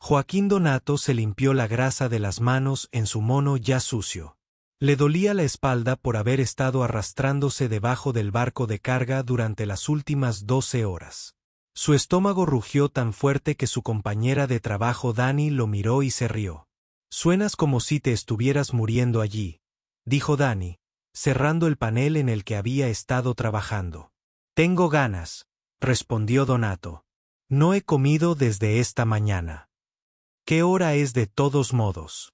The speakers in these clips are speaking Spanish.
Joaquín Donato se limpió la grasa de las manos en su mono ya sucio. Le dolía la espalda por haber estado arrastrándose debajo del barco de carga durante las últimas 12 horas. Su estómago rugió tan fuerte que su compañera de trabajo Dani lo miró y se rió. «Suenas como si te estuvieras muriendo allí», dijo Dani, cerrando el panel en el que había estado trabajando. «Tengo ganas», respondió Donato. «No he comido desde esta mañana». «¿Qué hora es de todos modos?»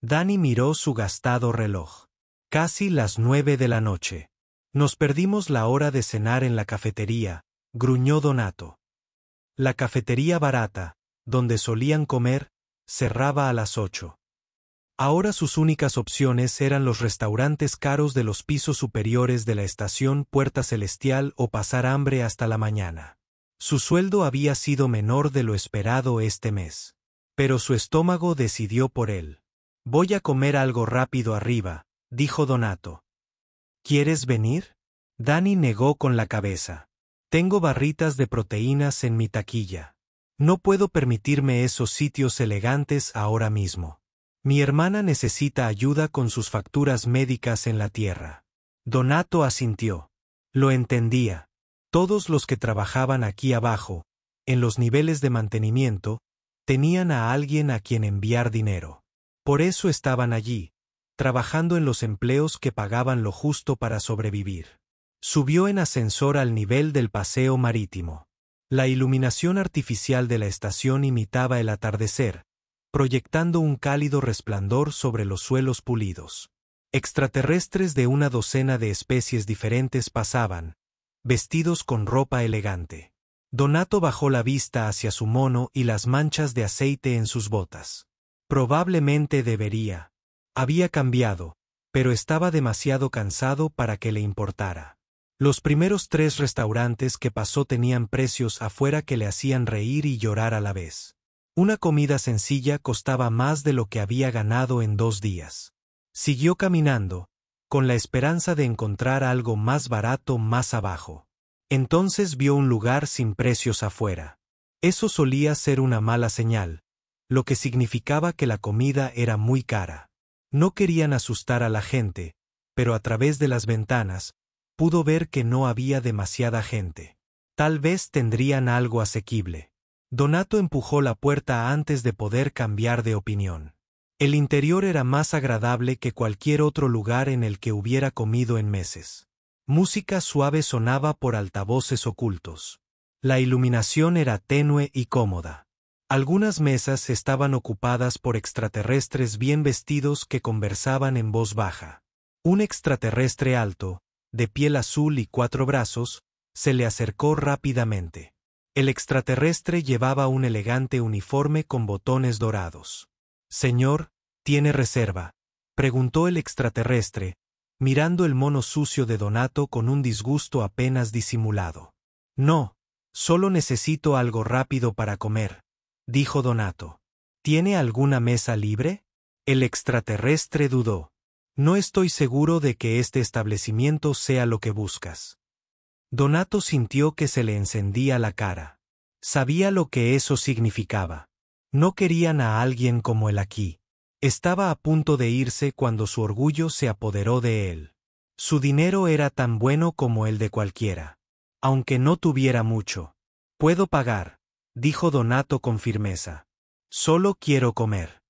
Dani miró su gastado reloj. «Casi las 9 de la noche. Nos perdimos la hora de cenar en la cafetería», gruñó Donato. La cafetería barata, donde solían comer, cerraba a las 8. Ahora sus únicas opciones eran los restaurantes caros de los pisos superiores de la estación Puerta Celestial o pasar hambre hasta la mañana. Su sueldo había sido menor de lo esperado este mes. Pero su estómago decidió por él. «Voy a comer algo rápido arriba», dijo Donato. «¿Quieres venir?» Dani negó con la cabeza. «Tengo barritas de proteínas en mi taquilla. No puedo permitirme esos sitios elegantes ahora mismo. Mi hermana necesita ayuda con sus facturas médicas en la tierra». Donato asintió. Lo entendía. Todos los que trabajaban aquí abajo, en los niveles de mantenimiento, tenían a alguien a quien enviar dinero. Por eso estaban allí, trabajando en los empleos que pagaban lo justo para sobrevivir. Subió en ascensor al nivel del paseo marítimo. La iluminación artificial de la estación imitaba el atardecer, proyectando un cálido resplandor sobre los suelos pulidos. Extraterrestres de una docena de especies diferentes pasaban, vestidos con ropa elegante. Donato bajó la vista hacia su mono y las manchas de aceite en sus botas. Probablemente debería. Había cambiado, pero estaba demasiado cansado para que le importara. Los primeros 3 restaurantes que pasó tenían precios afuera que le hacían reír y llorar a la vez. Una comida sencilla costaba más de lo que había ganado en 2 días. Siguió caminando, con la esperanza de encontrar algo más barato más abajo. Entonces vio un lugar sin precios afuera. Eso solía ser una mala señal, lo que significaba que la comida era muy cara. No querían asustar a la gente, pero a través de las ventanas, pudo ver que no había demasiada gente. Tal vez tendrían algo asequible. Donato empujó la puerta antes de poder cambiar de opinión. El interior era más agradable que cualquier otro lugar en el que hubiera comido en meses. Música suave sonaba por altavoces ocultos. La iluminación era tenue y cómoda. Algunas mesas estaban ocupadas por extraterrestres bien vestidos que conversaban en voz baja. Un extraterrestre alto, de piel azul y 4 brazos, se le acercó rápidamente. El extraterrestre llevaba un elegante uniforme con botones dorados. «Señor, ¿tiene reserva?», preguntó el extraterrestre, mirando el mono sucio de Donato con un disgusto apenas disimulado. «No, solo necesito algo rápido para comer», dijo Donato. «¿Tiene alguna mesa libre?». El extraterrestre dudó. «No estoy seguro de que este establecimiento sea lo que buscas». Donato sintió que se le encendía la cara. Sabía lo que eso significaba. No querían a alguien como él aquí. Estaba a punto de irse cuando su orgullo se apoderó de él. Su dinero era tan bueno como el de cualquiera. Aunque no tuviera mucho. «Puedo pagar», dijo Donato con firmeza. «Solo quiero comer».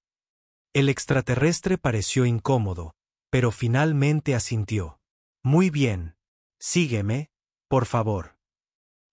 El extraterrestre pareció incómodo, pero finalmente asintió. «Muy bien. Sígueme, por favor».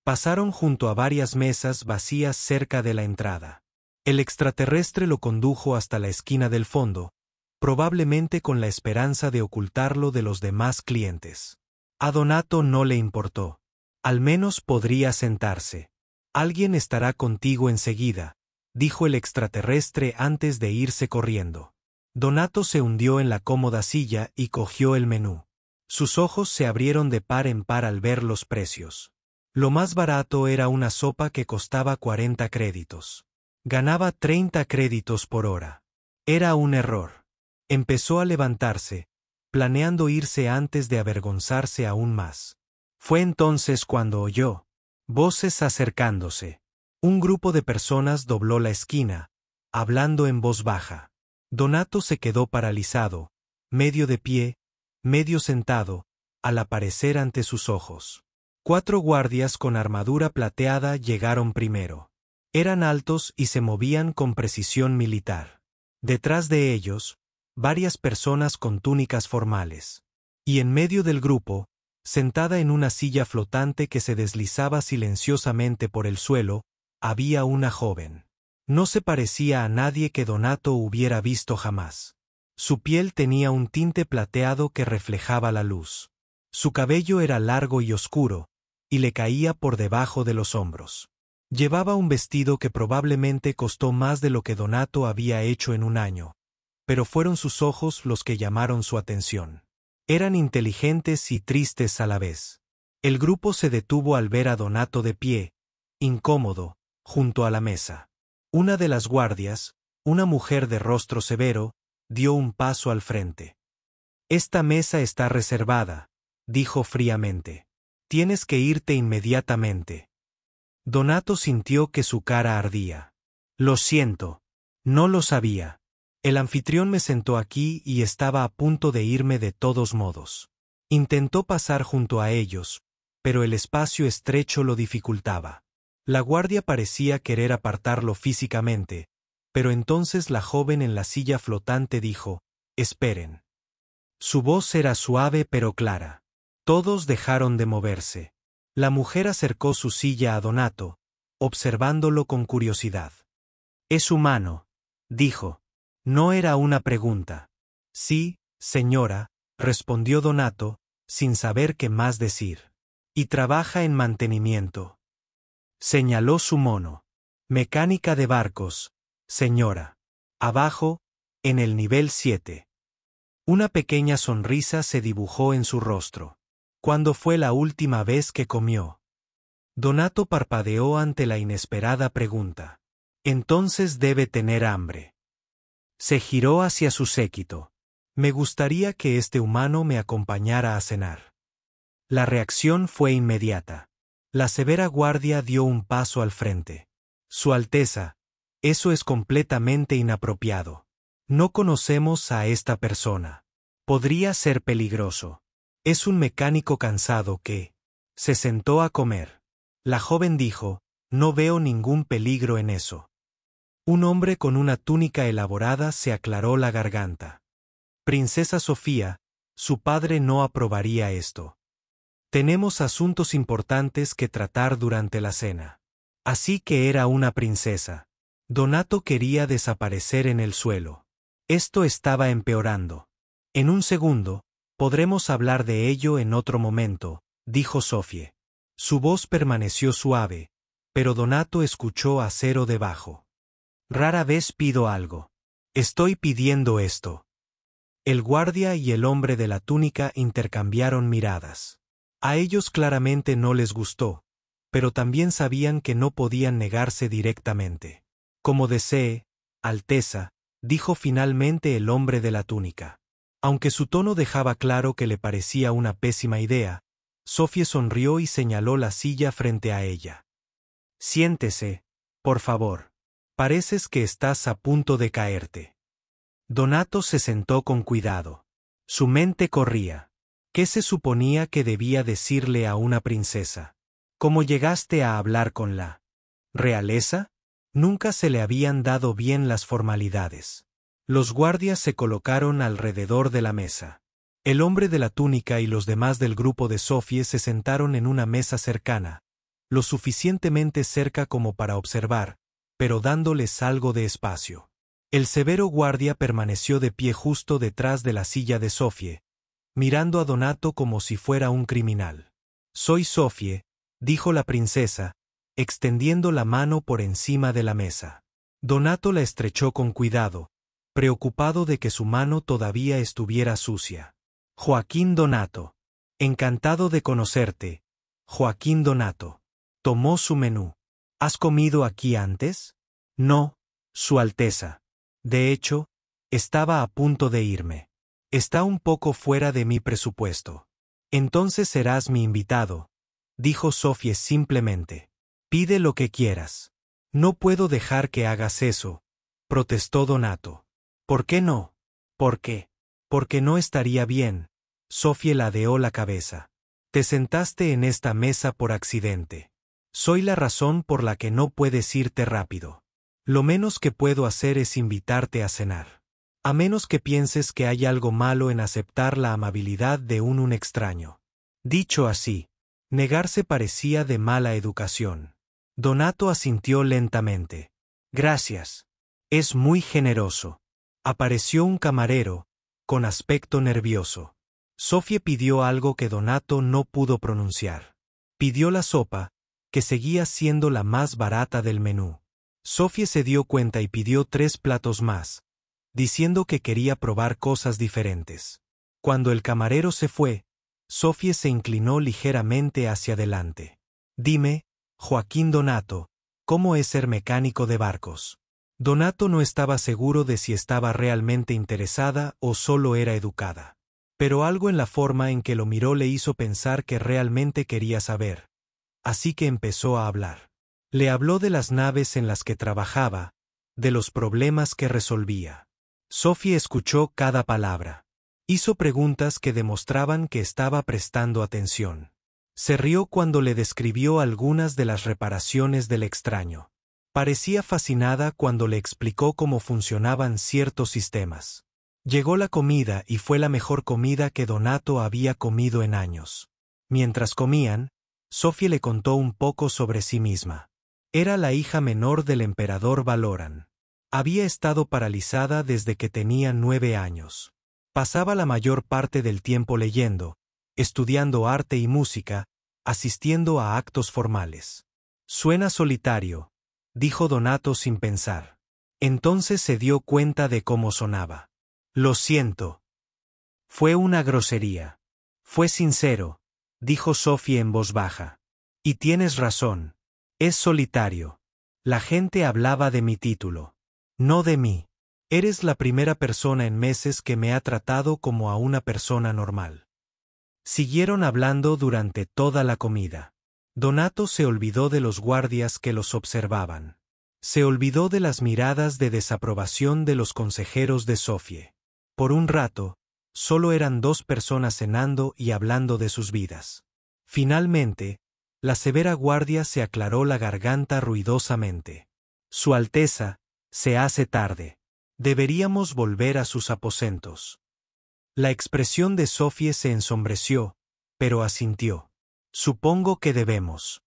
Pasaron junto a varias mesas vacías cerca de la entrada. El extraterrestre lo condujo hasta la esquina del fondo, probablemente con la esperanza de ocultarlo de los demás clientes. A Donato no le importó. Al menos podría sentarse. «Alguien estará contigo enseguida», dijo el extraterrestre antes de irse corriendo. Donato se hundió en la cómoda silla y cogió el menú. Sus ojos se abrieron de par en par al ver los precios. Lo más barato era una sopa que costaba 40 créditos. Ganaba 30 créditos por hora. Era un error. Empezó a levantarse, planeando irse antes de avergonzarse aún más. Fue entonces cuando oyó voces acercándose. Un grupo de personas dobló la esquina, hablando en voz baja. Donato se quedó paralizado, medio de pie, medio sentado, al aparecer ante sus ojos. 4 guardias con armadura plateada llegaron primero. Eran altos y se movían con precisión militar. Detrás de ellos, varias personas con túnicas formales. Y en medio del grupo, sentada en una silla flotante que se deslizaba silenciosamente por el suelo, había una joven. No se parecía a nadie que Donato hubiera visto jamás. Su piel tenía un tinte plateado que reflejaba la luz. Su cabello era largo y oscuro, y le caía por debajo de los hombros. Llevaba un vestido que probablemente costó más de lo que Donato había hecho en un año, pero fueron sus ojos los que llamaron su atención. Eran inteligentes y tristes a la vez. El grupo se detuvo al ver a Donato de pie, incómodo, junto a la mesa. Una de las guardias, una mujer de rostro severo, dio un paso al frente. «Esta mesa está reservada», dijo fríamente. «Tienes que irte inmediatamente». Donato sintió que su cara ardía. «Lo siento. No lo sabía. El anfitrión me sentó aquí y estaba a punto de irme de todos modos». Intentó pasar junto a ellos, pero el espacio estrecho lo dificultaba. La guardia parecía querer apartarlo físicamente, pero entonces la joven en la silla flotante dijo: «Esperen». Su voz era suave pero clara. Todos dejaron de moverse. La mujer acercó su silla a Donato, observándolo con curiosidad. «Es humano», dijo. No era una pregunta. «Sí, señora», respondió Donato, sin saber qué más decir. «Y trabaja en mantenimiento». Señaló su mono. «Mecánica de barcos, señora. Abajo, en el nivel 7». Una pequeña sonrisa se dibujó en su rostro. ¿Cuándo fue la última vez que comió? Donato parpadeó ante la inesperada pregunta. Entonces debe tener hambre. Se giró hacia su séquito. «Me gustaría que este humano me acompañara a cenar». La reacción fue inmediata. La severa guardia dio un paso al frente. «Su Alteza, eso es completamente inapropiado. No conocemos a esta persona. Podría ser peligroso. Es un mecánico cansado que...». Se sentó a comer. La joven dijo: «No veo ningún peligro en eso». Un hombre con una túnica elaborada se aclaró la garganta. «Princesa Sofía, su padre no aprobaría esto. Tenemos asuntos importantes que tratar durante la cena». Así que era una princesa. Donato quería desaparecer en el suelo. Esto estaba empeorando. «En un segundo, podremos hablar de ello en otro momento», dijo Sofie. Su voz permaneció suave, pero Donato escuchó acero debajo. «Rara vez pido algo. Estoy pidiendo esto». El guardia y el hombre de la túnica intercambiaron miradas. A ellos claramente no les gustó, pero también sabían que no podían negarse directamente. «Como desee, Alteza», dijo finalmente el hombre de la túnica. Aunque su tono dejaba claro que le parecía una pésima idea, Sofie sonrió y señaló la silla frente a ella. «Siéntese, por favor. Pareces que estás a punto de caerte». Donato se sentó con cuidado. Su mente corría. ¿Qué se suponía que debía decirle a una princesa? ¿Cómo llegaste a hablar con la realeza? Nunca se le habían dado bien las formalidades. Los guardias se colocaron alrededor de la mesa. El hombre de la túnica y los demás del grupo de Sofie se sentaron en una mesa cercana, lo suficientemente cerca como para observar, pero dándoles algo de espacio. El severo guardia permaneció de pie justo detrás de la silla de Sofie, mirando a Donato como si fuera un criminal. «Soy Sofie», dijo la princesa, extendiendo la mano por encima de la mesa. Donato la estrechó con cuidado, preocupado de que su mano todavía estuviera sucia. «Joaquín Donato. Encantado de conocerte, Joaquín Donato». Tomó su menú. «¿Has comido aquí antes?» «No, Su Alteza. De hecho, estaba a punto de irme. Está un poco fuera de mi presupuesto». «Entonces serás mi invitado», dijo Sofie simplemente. «Pide lo que quieras». «No puedo dejar que hagas eso», protestó Donato. ¿Por qué no? ¿Por qué? Porque no estaría bien. Sofía ladeó la cabeza. Te sentaste en esta mesa por accidente. Soy la razón por la que no puedes irte rápido. Lo menos que puedo hacer es invitarte a cenar. A menos que pienses que hay algo malo en aceptar la amabilidad de un extraño. Dicho así, negarse parecía de mala educación. Donato asintió lentamente. Gracias. Es muy generoso. Apareció un camarero, con aspecto nervioso. Sofía pidió algo que Donato no pudo pronunciar. Pidió la sopa, que seguía siendo la más barata del menú. Sofía se dio cuenta y pidió 3 platos más, diciendo que quería probar cosas diferentes. Cuando el camarero se fue, Sofía se inclinó ligeramente hacia adelante. Dime, Joaquín Donato, ¿cómo es ser mecánico de barcos? Donato no estaba seguro de si estaba realmente interesada o solo era educada. Pero algo en la forma en que lo miró le hizo pensar que realmente quería saber. Así que empezó a hablar. Le habló de las naves en las que trabajaba, de los problemas que resolvía. Sofía escuchó cada palabra. Hizo preguntas que demostraban que estaba prestando atención. Se rió cuando le describió algunas de las reparaciones del extraño. Parecía fascinada cuando le explicó cómo funcionaban ciertos sistemas. Llegó la comida y fue la mejor comida que Donato había comido en años. Mientras comían, Sofía le contó un poco sobre sí misma. Era la hija menor del emperador Valoran. Había estado paralizada desde que tenía 9 años. Pasaba la mayor parte del tiempo leyendo, estudiando arte y música, asistiendo a actos formales. Suena solitario, dijo Donato sin pensar. Entonces se dio cuenta de cómo sonaba. Lo siento. Fue una grosería. Fue sincero, dijo Sofía en voz baja. Y tienes razón. Es solitario. La gente hablaba de mi título. No de mí. Eres la primera persona en meses que me ha tratado como a una persona normal. Siguieron hablando durante toda la comida. Donato se olvidó de los guardias que los observaban. Se olvidó de las miradas de desaprobación de los consejeros de Sofía. Por un rato, solo eran 2 personas cenando y hablando de sus vidas. Finalmente, la severa guardia se aclaró la garganta ruidosamente. Su Alteza, se hace tarde. Deberíamos volver a sus aposentos. La expresión de Sofía se ensombreció, pero asintió. Supongo que debemos.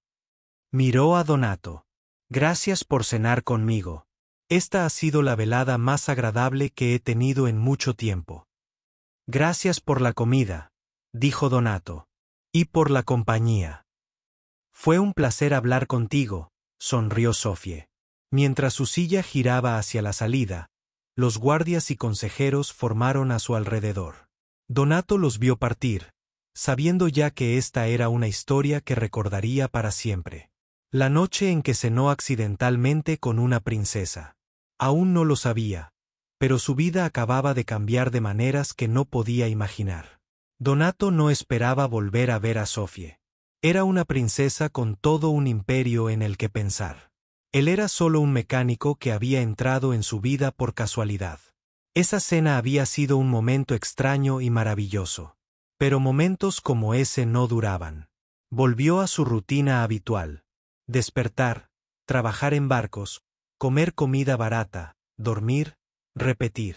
Miró a Donato. Gracias por cenar conmigo. Esta ha sido la velada más agradable que he tenido en mucho tiempo. Gracias por la comida, dijo Donato. Y por la compañía. Fue un placer hablar contigo, sonrió Sofía. Mientras su silla giraba hacia la salida, los guardias y consejeros formaron a su alrededor. Donato los vio partir, sabiendo ya que esta era una historia que recordaría para siempre. La noche en que cenó accidentalmente con una princesa. Aún no lo sabía, pero su vida acababa de cambiar de maneras que no podía imaginar. Donato no esperaba volver a ver a Sofía. Era una princesa con todo un imperio en el que pensar. Él era solo un mecánico que había entrado en su vida por casualidad. Esa cena había sido un momento extraño y maravilloso. Pero momentos como ese no duraban. Volvió a su rutina habitual. Despertar, trabajar en barcos, comer comida barata, dormir, repetir.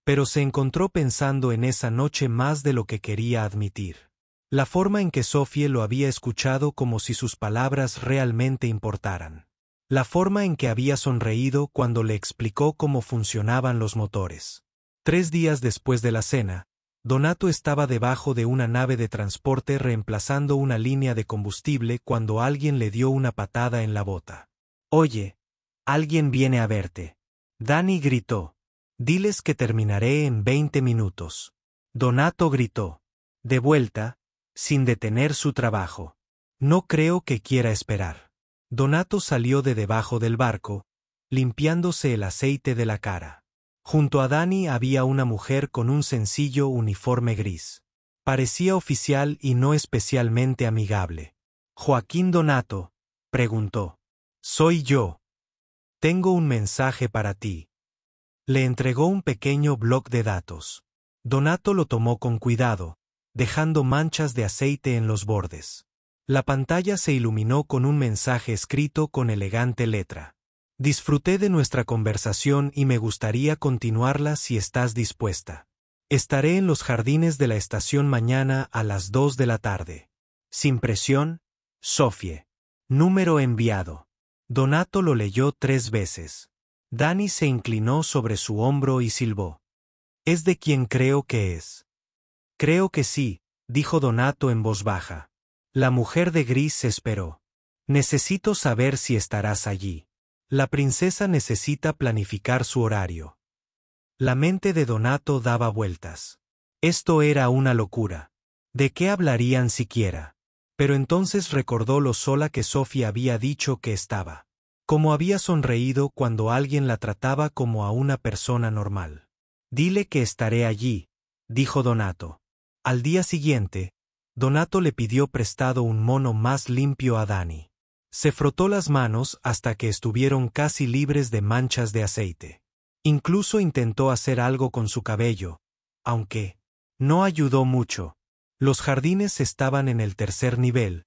Pero se encontró pensando en esa noche más de lo que quería admitir. La forma en que Sofía lo había escuchado como si sus palabras realmente importaran. La forma en que había sonreído cuando le explicó cómo funcionaban los motores. 3 días después de la cena, Donato estaba debajo de una nave de transporte reemplazando una línea de combustible cuando alguien le dio una patada en la bota. Oye, alguien viene a verte. Dani gritó. Diles que terminaré en 20 minutos. Donato gritó. De vuelta, sin detener su trabajo. No creo que quiera esperar. Donato salió de debajo del barco, limpiándose el aceite de la cara. Junto a Dani había una mujer con un sencillo uniforme gris. Parecía oficial y no especialmente amigable. «¿Joaquín Donato?», preguntó. «Soy yo. Tengo un mensaje para ti». Le entregó un pequeño bloc de datos. Donato lo tomó con cuidado, dejando manchas de aceite en los bordes. La pantalla se iluminó con un mensaje escrito con elegante letra. Disfruté de nuestra conversación y me gustaría continuarla si estás dispuesta. Estaré en los jardines de la estación mañana a las 2 de la tarde. Sin presión, Sofie. Número enviado. Donato lo leyó 3 veces. Dani se inclinó sobre su hombro y silbó. ¿Es de quien creo que es? Creo que sí, dijo Donato en voz baja. La mujer de gris esperó. Necesito saber si estarás allí. La princesa necesita planificar su horario. La mente de Donato daba vueltas. Esto era una locura. ¿De qué hablarían siquiera? Pero entonces recordó lo sola que Sofía había dicho que estaba. Cómo había sonreído cuando alguien la trataba como a una persona normal. Dile que estaré allí, dijo Donato. Al día siguiente, Donato le pidió prestado un mono más limpio a Dani. Se frotó las manos hasta que estuvieron casi libres de manchas de aceite. Incluso intentó hacer algo con su cabello, aunque no ayudó mucho. Los jardines estaban en el 3er nivel,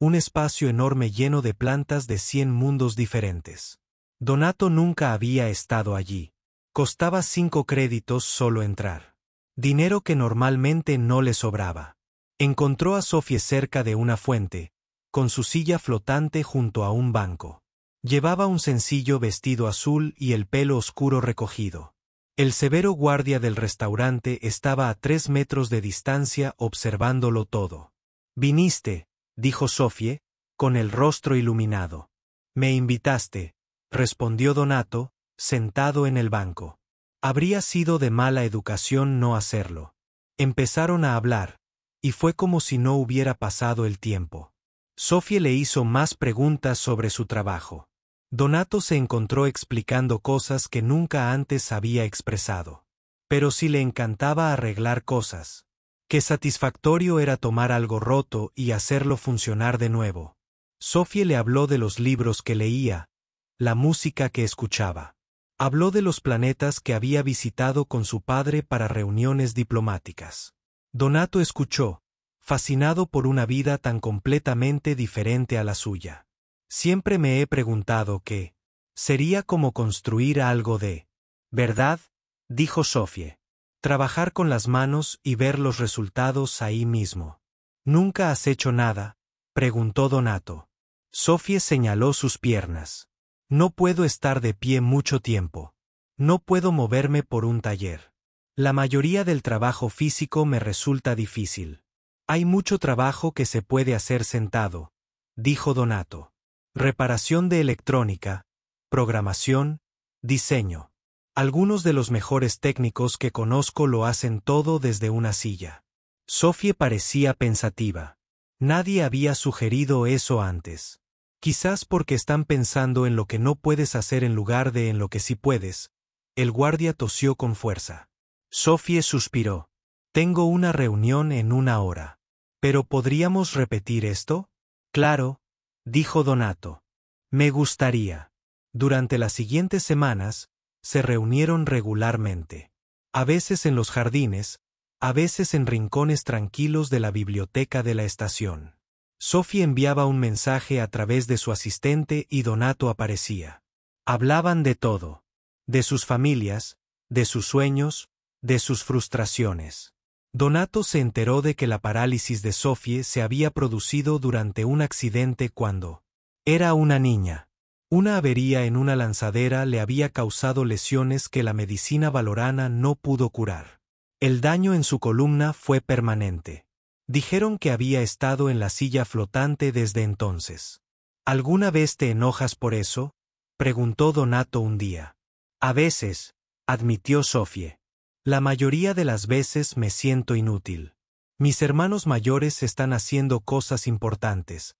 un espacio enorme lleno de plantas de 100 mundos diferentes. Donato nunca había estado allí. Costaba 5 créditos solo entrar. Dinero que normalmente no le sobraba. Encontró a Sofie cerca de una fuente, con su silla flotante junto a un banco. Llevaba un sencillo vestido azul y el pelo oscuro recogido. El severo guardia del restaurante estaba a 3 metros de distancia observándolo todo. «Viniste», dijo Sofie, con el rostro iluminado. «Me invitaste», respondió Donato, sentado en el banco. Habría sido de mala educación no hacerlo. Empezaron a hablar, y fue como si no hubiera pasado el tiempo. Sofie le hizo más preguntas sobre su trabajo. Donato se encontró explicando cosas que nunca antes había expresado. Pero sí le encantaba arreglar cosas. Qué satisfactorio era tomar algo roto y hacerlo funcionar de nuevo. Sofie le habló de los libros que leía, la música que escuchaba. Habló de los planetas que había visitado con su padre para reuniones diplomáticas. Donato escuchó, fascinado por una vida tan completamente diferente a la suya. Siempre me he preguntado qué sería como construir algo de verdad, dijo Sofie. Trabajar con las manos y ver los resultados ahí mismo. ¿Nunca has hecho nada?, preguntó Donato. Sofie señaló sus piernas. No puedo estar de pie mucho tiempo. No puedo moverme por un taller. La mayoría del trabajo físico me resulta difícil. Hay mucho trabajo que se puede hacer sentado, dijo Donato. Reparación de electrónica, programación, diseño. Algunos de los mejores técnicos que conozco lo hacen todo desde una silla. Sofie parecía pensativa. Nadie había sugerido eso antes. Quizás porque están pensando en lo que no puedes hacer en lugar de en lo que sí puedes. El guardia tosió con fuerza. Sofie suspiró. Tengo una reunión en 1 hora. ¿Pero podríamos repetir esto? Claro, dijo Donato. Me gustaría. Durante las siguientes semanas, se reunieron regularmente. A veces en los jardines, a veces en rincones tranquilos de la biblioteca de la estación. Sofie enviaba un mensaje a través de su asistente y Donato aparecía. Hablaban de todo. De sus familias, de sus sueños, de sus frustraciones. Donato se enteró de que la parálisis de Sofie se había producido durante un accidente cuando era una niña. Una avería en una lanzadera le había causado lesiones que la medicina valorana no pudo curar. El daño en su columna fue permanente. Dijeron que había estado en la silla flotante desde entonces. ¿Alguna vez te enojas por eso?, preguntó Donato un día. A veces, admitió Sofie. La mayoría de las veces me siento inútil. Mis hermanos mayores están haciendo cosas importantes.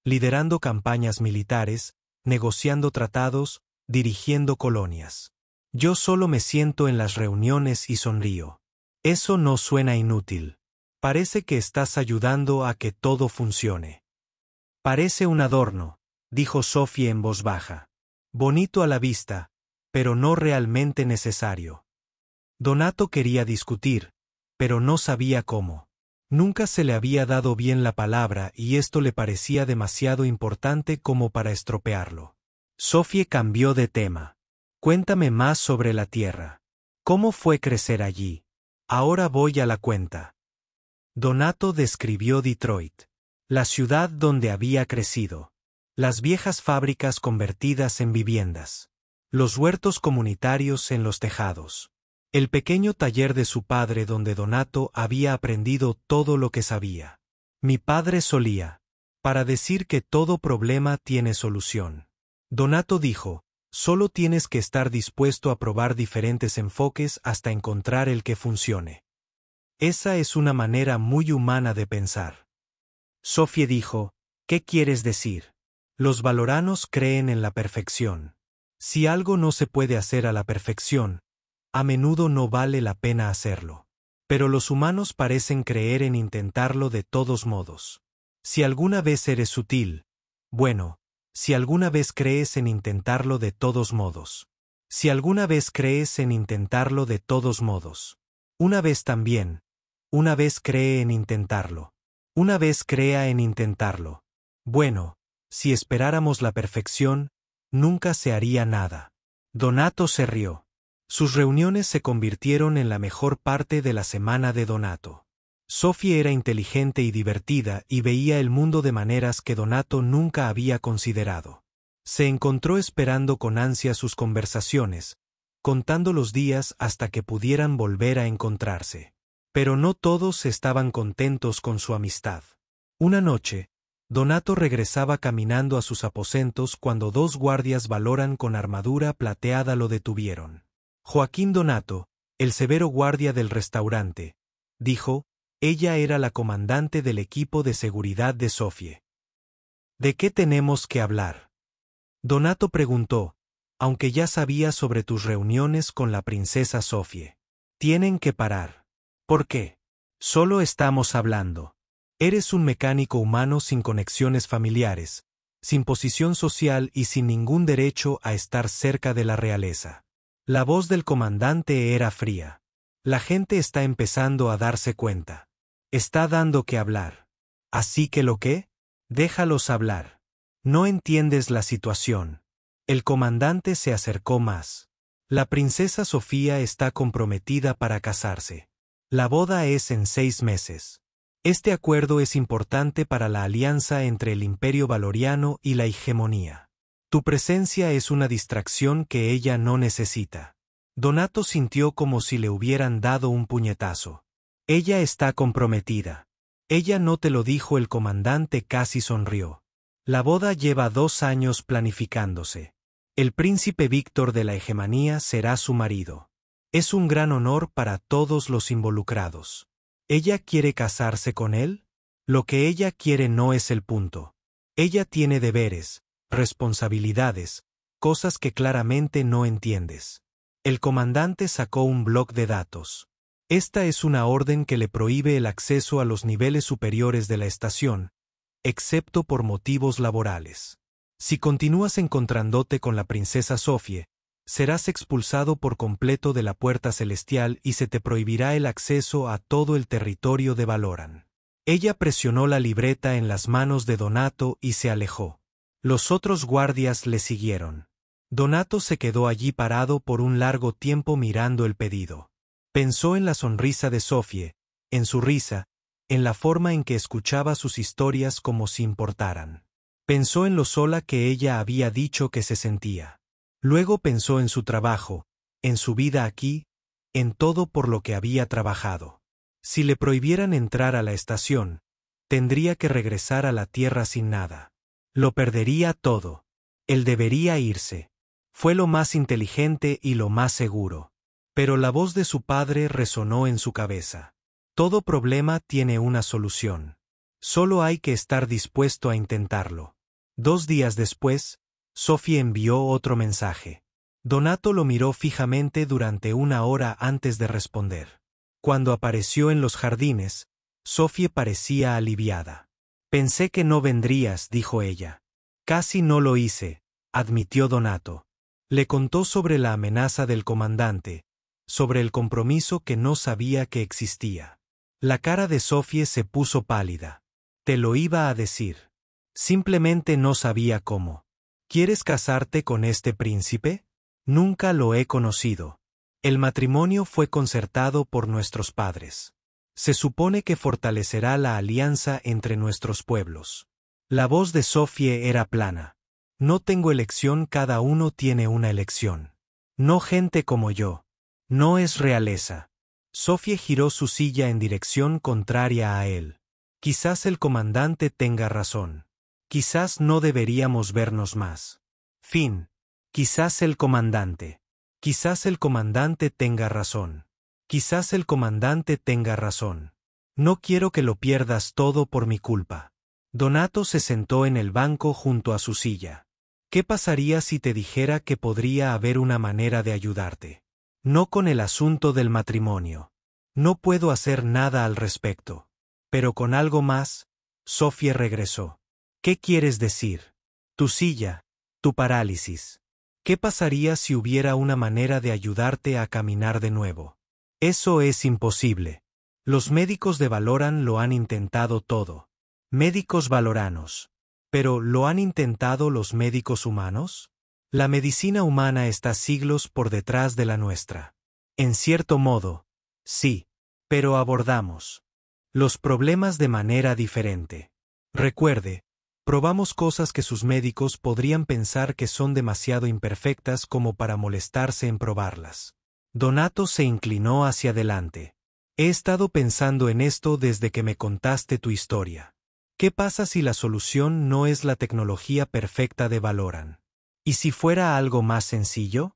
Liderando campañas militares, negociando tratados, dirigiendo colonias. Yo solo me siento en las reuniones y sonrío. Eso no suena inútil. Parece que estás ayudando a que todo funcione. Parece un adorno, dijo Sofie en voz baja. Bonito a la vista, pero no realmente necesario. Donato quería discutir, pero no sabía cómo. Nunca se le había dado bien la palabra y esto le parecía demasiado importante como para estropearlo. Sofie cambió de tema. Cuéntame más sobre la Tierra. ¿Cómo fue crecer allí? Ahora voy a la cuenta. Donato describió Detroit, la ciudad donde había crecido. Las viejas fábricas convertidas en viviendas. Los huertos comunitarios en los tejados. El pequeño taller de su padre donde Donato había aprendido todo lo que sabía. Mi padre solía, para decir que todo problema tiene solución. Donato dijo, solo tienes que estar dispuesto a probar diferentes enfoques hasta encontrar el que funcione. Esa es una manera muy humana de pensar. Sofie dijo, ¿qué quieres decir? Los valoranos creen en la perfección. Si algo no se puede hacer a la perfección, a menudo no vale la pena hacerlo. Pero los humanos parecen creer en intentarlo de todos modos. Si alguna vez eres sutil, bueno, si alguna vez crees en intentarlo de todos modos. Si alguna vez crees en intentarlo de todos modos. Una vez también. Una vez cree en intentarlo. Una vez crea en intentarlo. Bueno, si esperáramos la perfección, nunca se haría nada. Donato se rió. Sus reuniones se convirtieron en la mejor parte de la semana de Donato. Sofie era inteligente y divertida y veía el mundo de maneras que Donato nunca había considerado. Se encontró esperando con ansia sus conversaciones, contando los días hasta que pudieran volver a encontrarse. Pero no todos estaban contentos con su amistad. Una noche, Donato regresaba caminando a sus aposentos cuando dos guardias valoran con armadura plateada lo detuvieron. Joaquín Donato, el severo guardia del restaurante, dijo, ella era la comandante del equipo de seguridad de Sofie. ¿De qué tenemos que hablar? Donato preguntó, aunque ya sabía sobre tus reuniones con la princesa Sofie. Tienen que parar. ¿Por qué? Solo estamos hablando. Eres un mecánico humano sin conexiones familiares, sin posición social y sin ningún derecho a estar cerca de la realeza. La voz del comandante era fría. La gente está empezando a darse cuenta. Está dando que hablar. ¿Así que lo qué? Déjalos hablar. No entiendes la situación. El comandante se acercó más. La princesa Sofía está comprometida para casarse. La boda es en 6 meses. Este acuerdo es importante para la alianza entre el Imperio Valoriano y la hegemonía. Tu presencia es una distracción que ella no necesita. Donato sintió como si le hubieran dado un puñetazo. Ella está comprometida. Ella no te lo dijo. El comandante casi sonrió. La boda lleva 2 años planificándose. El príncipe Víctor de la hegemonía será su marido. Es un gran honor para todos los involucrados. ¿Ella quiere casarse con él? Lo que ella quiere no es el punto. Ella tiene deberes, responsabilidades, cosas que claramente no entiendes. El comandante sacó un bloc de datos. Esta es una orden que le prohíbe el acceso a los niveles superiores de la estación, excepto por motivos laborales. Si continúas encontrándote con la princesa Sofie, serás expulsado por completo de la puerta celestial y se te prohibirá el acceso a todo el territorio de Valoran. Ella presionó la libreta en las manos de Donato y se alejó. Los otros guardias le siguieron. Donato se quedó allí parado por un largo tiempo mirando el pedido. Pensó en la sonrisa de Sofie, en su risa, en la forma en que escuchaba sus historias como si importaran. Pensó en lo sola que ella había dicho que se sentía. Luego pensó en su trabajo, en su vida aquí, en todo por lo que había trabajado. Si le prohibieran entrar a la estación, tendría que regresar a la Tierra sin nada. Lo perdería todo. Él debería irse. Fue lo más inteligente y lo más seguro. Pero la voz de su padre resonó en su cabeza. Todo problema tiene una solución. Solo hay que estar dispuesto a intentarlo. 2 días después, Sofie envió otro mensaje. Donato lo miró fijamente durante 1 hora antes de responder. Cuando apareció en los jardines, Sofie parecía aliviada. Pensé que no vendrías, dijo ella. Casi no lo hice, admitió Donato. Le contó sobre la amenaza del comandante, sobre el compromiso que no sabía que existía. La cara de Sophie se puso pálida. Te lo iba a decir. Simplemente no sabía cómo. ¿Quieres casarte con este príncipe? Nunca lo he conocido. El matrimonio fue concertado por nuestros padres. Se supone que fortalecerá la alianza entre nuestros pueblos. La voz de Sophie era plana. No tengo elección, cada uno tiene una elección. No gente como yo. No es realeza. Sophie giró su silla en dirección contraria a él. Quizás el comandante tenga razón. Quizás no deberíamos vernos más. Fin. Quizás el comandante. Quizás el comandante tenga razón. Quizás el comandante tenga razón. No quiero que lo pierdas todo por mi culpa. Donato se sentó en el banco junto a su silla. ¿Qué pasaría si te dijera que podría haber una manera de ayudarte? No con el asunto del matrimonio. No puedo hacer nada al respecto. Pero con algo más. Sophie regresó. ¿Qué quieres decir? Tu silla, tu parálisis. ¿Qué pasaría si hubiera una manera de ayudarte a caminar de nuevo? Eso es imposible. Los médicos de Valoran lo han intentado todo. Médicos valoranos. ¿Pero lo han intentado los médicos humanos? La medicina humana está siglos por detrás de la nuestra. En cierto modo, sí. Pero abordamos los problemas de manera diferente. Recuerde, probamos cosas que sus médicos podrían pensar que son demasiado imperfectas como para molestarse en probarlas. Donato se inclinó hacia adelante. He estado pensando en esto desde que me contaste tu historia. ¿Qué pasa si la solución no es la tecnología perfecta de Valoran? ¿Y si fuera algo más sencillo?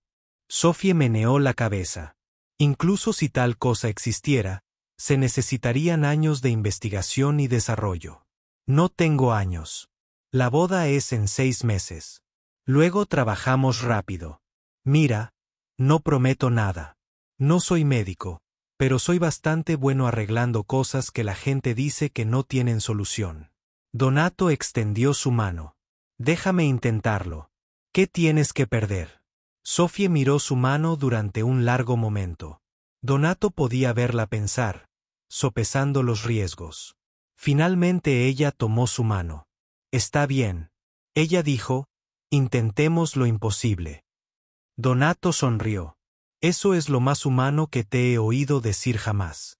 Sophie meneó la cabeza. Incluso si tal cosa existiera, se necesitarían años de investigación y desarrollo. No tengo años. La boda es en 6 meses. Luego trabajamos rápido. Mira, no prometo nada. No soy médico, pero soy bastante bueno arreglando cosas que la gente dice que no tienen solución. Donato extendió su mano. Déjame intentarlo. ¿Qué tienes que perder? Sophie miró su mano durante un largo momento. Donato podía verla pensar, sopesando los riesgos. Finalmente ella tomó su mano. Está bien. Ella dijo, intentemos lo imposible. Donato sonrió. Eso es lo más humano que te he oído decir jamás.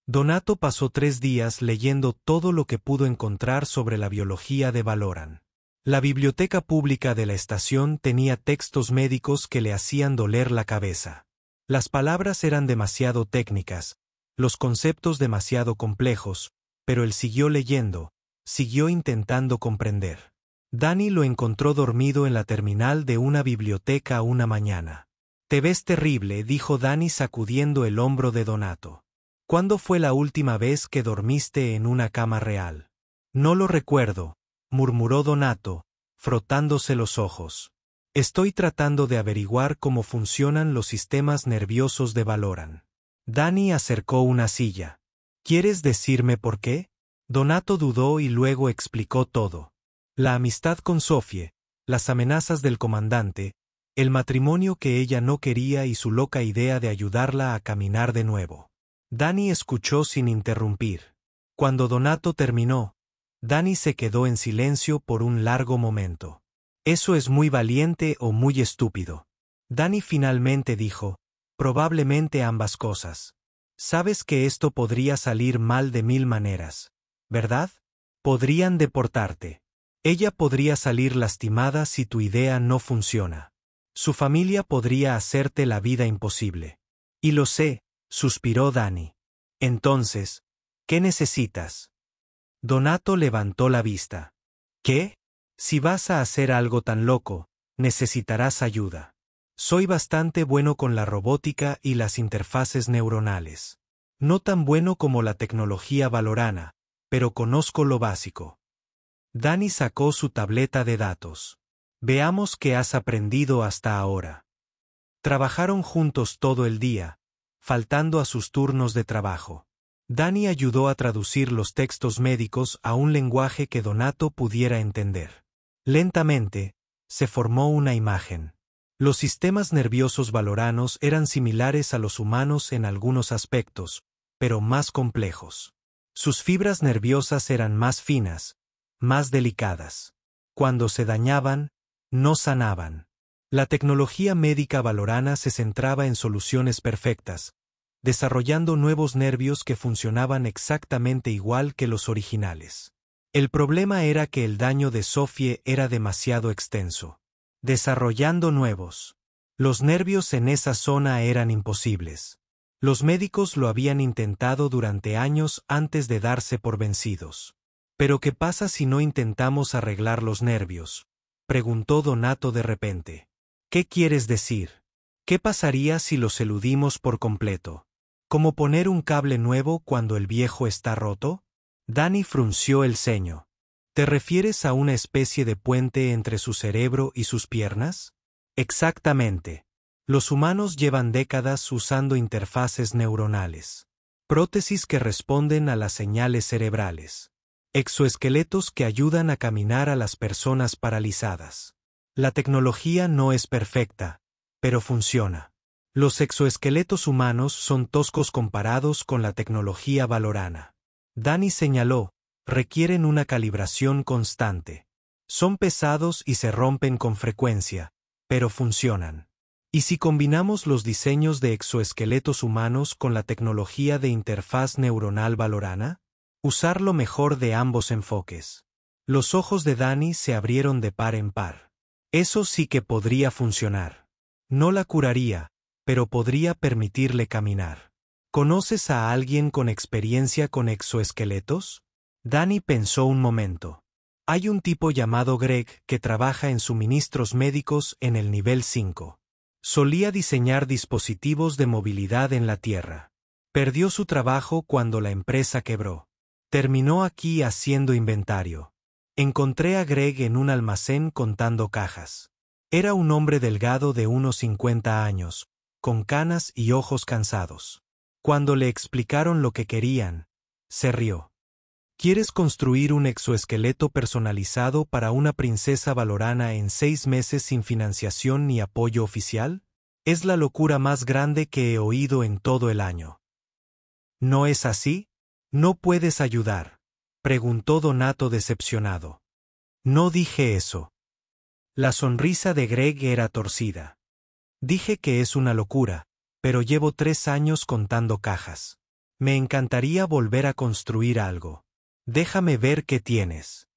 Donato pasó 3 días leyendo todo lo que pudo encontrar sobre la biología de Valoran. La biblioteca pública de la estación tenía textos médicos que le hacían doler la cabeza. Las palabras eran demasiado técnicas, los conceptos demasiado complejos, pero él siguió leyendo, siguió intentando comprender. Danny lo encontró dormido en la terminal de una biblioteca una mañana. Te ves terrible, dijo Danny sacudiendo el hombro de Donato. ¿Cuándo fue la última vez que dormiste en una cama real? No lo recuerdo, murmuró Donato, frotándose los ojos. Estoy tratando de averiguar cómo funcionan los sistemas nerviosos de Valoran. Danny acercó una silla. ¿Quieres decirme por qué? Donato dudó y luego explicó todo. La amistad con Sophie, las amenazas del comandante, el matrimonio que ella no quería y su loca idea de ayudarla a caminar de nuevo. Danny escuchó sin interrumpir. Cuando Donato terminó, Danny se quedó en silencio por un largo momento. Eso es muy valiente o muy estúpido. Danny finalmente dijo, probablemente ambas cosas. Sabes que esto podría salir mal de 1000 maneras, ¿verdad? Podrían deportarte. Ella podría salir lastimada si tu idea no funciona. Su familia podría hacerte la vida imposible. Y lo sé, suspiró Danny. Entonces, ¿qué necesitas? Donato levantó la vista. ¿Qué? Si vas a hacer algo tan loco, necesitarás ayuda. Soy bastante bueno con la robótica y las interfaces neuronales. No tan bueno como la tecnología valorana, pero conozco lo básico. Danny sacó su tableta de datos. Veamos qué has aprendido hasta ahora. Trabajaron juntos todo el día, faltando a sus turnos de trabajo. Danny ayudó a traducir los textos médicos a un lenguaje que Donato pudiera entender. Lentamente, se formó una imagen. Los sistemas nerviosos valoranos eran similares a los humanos en algunos aspectos, pero más complejos. Sus fibras nerviosas eran más finas, más delicadas. Cuando se dañaban, no sanaban. La tecnología médica valorana se centraba en soluciones perfectas, desarrollando nuevos nervios que funcionaban exactamente igual que los originales. El problema era que el daño de Sophie era demasiado extenso. Desarrollando nuevos. Los nervios en esa zona eran imposibles. Los médicos lo habían intentado durante años antes de darse por vencidos. ¿Pero qué pasa si no intentamos arreglar los nervios?, preguntó Donato de repente. ¿Qué quieres decir? ¿Qué pasaría si los eludimos por completo? ¿Cómo poner un cable nuevo cuando el viejo está roto? Dani frunció el ceño. ¿Te refieres a una especie de puente entre su cerebro y sus piernas? Exactamente. Los humanos llevan décadas usando interfaces neuronales. Prótesis que responden a las señales cerebrales. Exoesqueletos que ayudan a caminar a las personas paralizadas. La tecnología no es perfecta, pero funciona. Los exoesqueletos humanos son toscos comparados con la tecnología valorana. Dani señaló, requieren una calibración constante. Son pesados y se rompen con frecuencia, pero funcionan. ¿Y si combinamos los diseños de exoesqueletos humanos con la tecnología de interfaz neuronal valorana? Usar lo mejor de ambos enfoques. Los ojos de Dani se abrieron de par en par. Eso sí que podría funcionar. No la curaría, pero podría permitirle caminar. ¿Conoces a alguien con experiencia con exoesqueletos? Dani pensó un momento. Hay un tipo llamado Greg que trabaja en suministros médicos en el nivel 5. Solía diseñar dispositivos de movilidad en la Tierra. Perdió su trabajo cuando la empresa quebró. Terminó aquí haciendo inventario. Encontré a Greg en un almacén contando cajas. Era un hombre delgado de unos 50 años, con canas y ojos cansados. Cuando le explicaron lo que querían, se rió. ¿Quieres construir un exoesqueleto personalizado para una princesa valorana en 6 meses sin financiación ni apoyo oficial? Es la locura más grande que he oído en todo el año. ¿No es así? ¿No puedes ayudar?, preguntó Donato decepcionado. No dije eso. La sonrisa de Greg era torcida. Dije que es una locura, pero llevo 3 años contando cajas. Me encantaría volver a construir algo. Déjame ver qué tienes.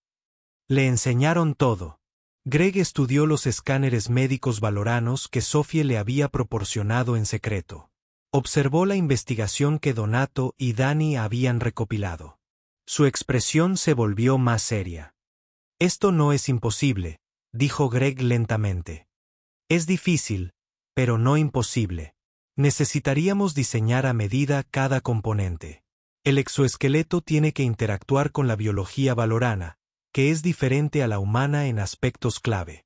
Le enseñaron todo. Greg estudió los escáneres médicos valoranos que Sophie le había proporcionado en secreto. Observó la investigación que Donato y Dani habían recopilado. Su expresión se volvió más seria. Esto no es imposible, dijo Greg lentamente. Es difícil, pero no imposible. Necesitaríamos diseñar a medida cada componente. El exoesqueleto tiene que interactuar con la biología valorana, que es diferente a la humana en aspectos clave.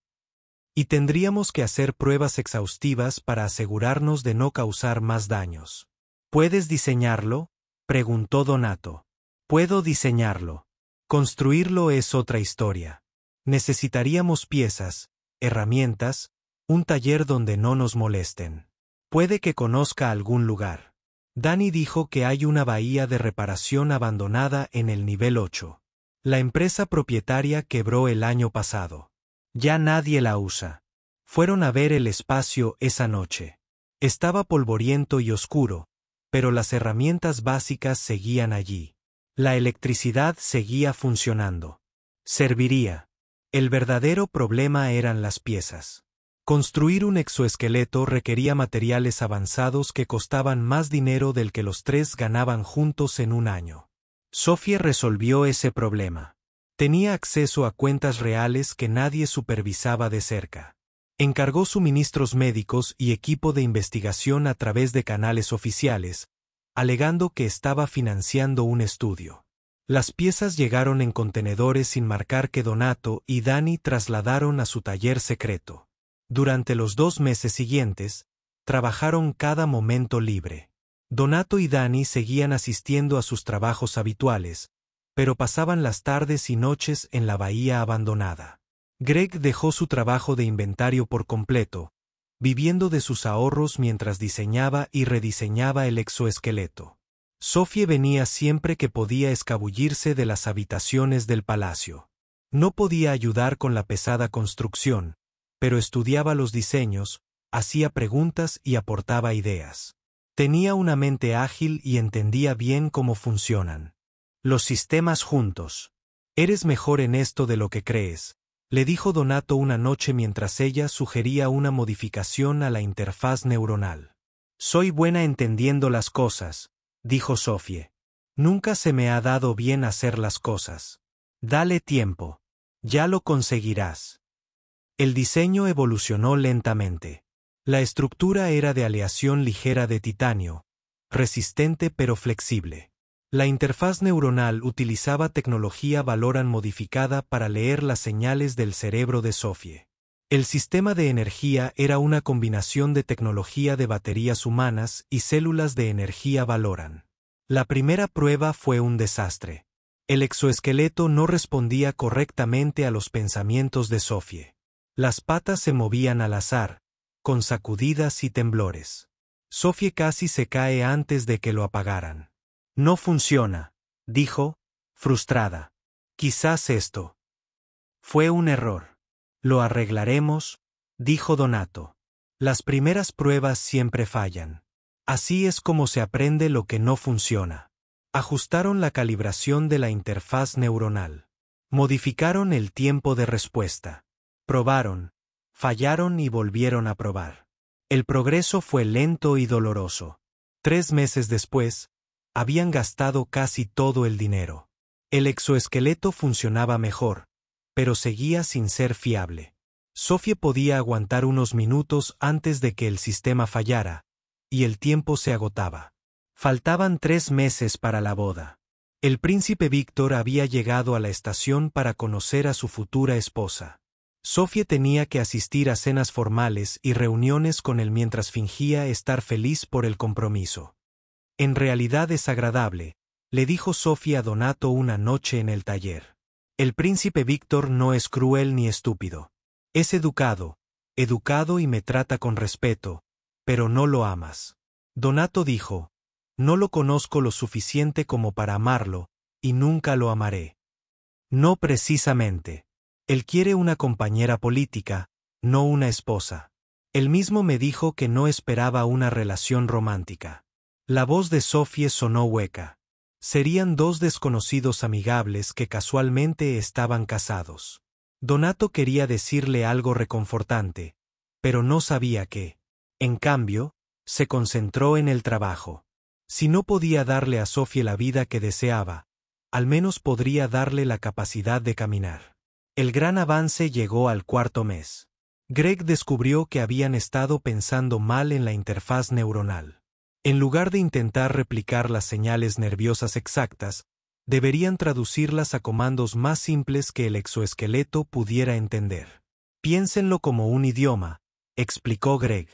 Y tendríamos que hacer pruebas exhaustivas para asegurarnos de no causar más daños. ¿Puedes diseñarlo?, preguntó Donato. Puedo diseñarlo. Construirlo es otra historia. Necesitaríamos piezas, herramientas, un taller donde no nos molesten. Puede que conozca algún lugar. Dani dijo que hay una bahía de reparación abandonada en el nivel 8. La empresa propietaria quebró el año pasado. Ya nadie la usa. Fueron a ver el espacio esa noche. Estaba polvoriento y oscuro, pero las herramientas básicas seguían allí. La electricidad seguía funcionando. Serviría. El verdadero problema eran las piezas. Construir un exoesqueleto requería materiales avanzados que costaban más dinero del que los 3 ganaban juntos en un año. Sophie resolvió ese problema. Tenía acceso a cuentas reales que nadie supervisaba de cerca. Encargó suministros médicos y equipo de investigación a través de canales oficiales, alegando que estaba financiando un estudio. Las piezas llegaron en contenedores sin marcar que Donato y Dani trasladaron a su taller secreto. Durante los 2 meses siguientes, trabajaron cada momento libre. Donato y Dani seguían asistiendo a sus trabajos habituales, pero pasaban las tardes y noches en la bahía abandonada. Greg dejó su trabajo de inventario por completo, viviendo de sus ahorros mientras diseñaba y rediseñaba el exoesqueleto. Sophie venía siempre que podía escabullirse de las habitaciones del palacio. No podía ayudar con la pesada construcción, pero estudiaba los diseños, hacía preguntas y aportaba ideas. Tenía una mente ágil y entendía bien cómo funcionan los sistemas juntos. «Eres mejor en esto de lo que crees», le dijo Donato una noche mientras ella sugería una modificación a la interfaz neuronal. «Soy buena entendiendo las cosas», dijo Sophie. «Nunca se me ha dado bien hacer las cosas. Dale tiempo. Ya lo conseguirás». El diseño evolucionó lentamente. La estructura era de aleación ligera de titanio, resistente pero flexible. La interfaz neuronal utilizaba tecnología Valoran modificada para leer las señales del cerebro de Sophie. El sistema de energía era una combinación de tecnología de baterías humanas y células de energía Valoran. La primera prueba fue un desastre. El exoesqueleto no respondía correctamente a los pensamientos de Sophie. Las patas se movían al azar, con sacudidas y temblores. Sophie casi se cae antes de que lo apagaran. «No funciona», dijo, frustrada. «Quizás esto fue un error. Lo arreglaremos», dijo Donato. «Las primeras pruebas siempre fallan. Así es como se aprende lo que no funciona». Ajustaron la calibración de la interfaz neuronal. Modificaron el tiempo de respuesta. Probaron, fallaron y volvieron a probar. El progreso fue lento y doloroso. 3 meses después, habían gastado casi todo el dinero. El exoesqueleto funcionaba mejor, pero seguía sin ser fiable. Sophie podía aguantar unos minutos antes de que el sistema fallara, y el tiempo se agotaba. Faltaban 3 meses para la boda. El príncipe Víctor había llegado a la estación para conocer a su futura esposa. Sophie tenía que asistir a cenas formales y reuniones con él mientras fingía estar feliz por el compromiso. «En realidad es agradable», le dijo Sophie a Donato una noche en el taller. «El príncipe Víctor no es cruel ni estúpido. Es educado y me trata con respeto, pero no lo amas». Donato dijo: «No lo conozco lo suficiente como para amarlo, y nunca lo amaré». «No precisamente. Él quiere una compañera política, no una esposa. Él mismo me dijo que no esperaba una relación romántica». La voz de Sophie sonó hueca. Serían 2 desconocidos amigables que casualmente estaban casados. Donato quería decirle algo reconfortante, pero no sabía qué. En cambio, se concentró en el trabajo. Si no podía darle a Sophie la vida que deseaba, al menos podría darle la capacidad de caminar. El gran avance llegó al 4.º mes. Greg descubrió que habían estado pensando mal en la interfaz neuronal. En lugar de intentar replicar las señales nerviosas exactas, deberían traducirlas a comandos más simples que el exoesqueleto pudiera entender. «Piénsenlo como un idioma», explicó Greg.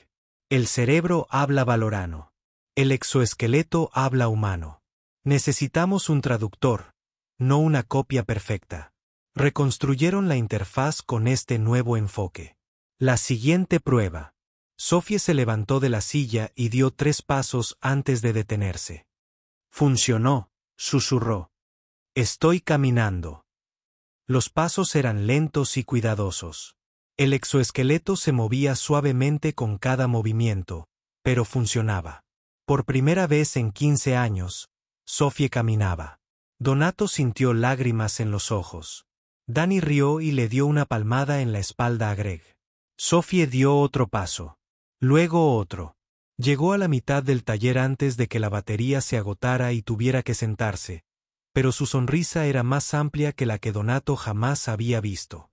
«El cerebro habla valorano. El exoesqueleto habla humano. Necesitamos un traductor, no una copia perfecta». Reconstruyeron la interfaz con este nuevo enfoque. La siguiente prueba. Sophie se levantó de la silla y dio 3 pasos antes de detenerse. «Funcionó», susurró. «Estoy caminando». Los pasos eran lentos y cuidadosos. El exoesqueleto se movía suavemente con cada movimiento, pero funcionaba. Por primera vez en 15 años, Sophie caminaba. Donato sintió lágrimas en los ojos. Danny rió y le dio una palmada en la espalda a Greg. Sophie dio otro paso. Luego otro. Llegó a la mitad del taller antes de que la batería se agotara y tuviera que sentarse, pero su sonrisa era más amplia que la que Donato jamás había visto.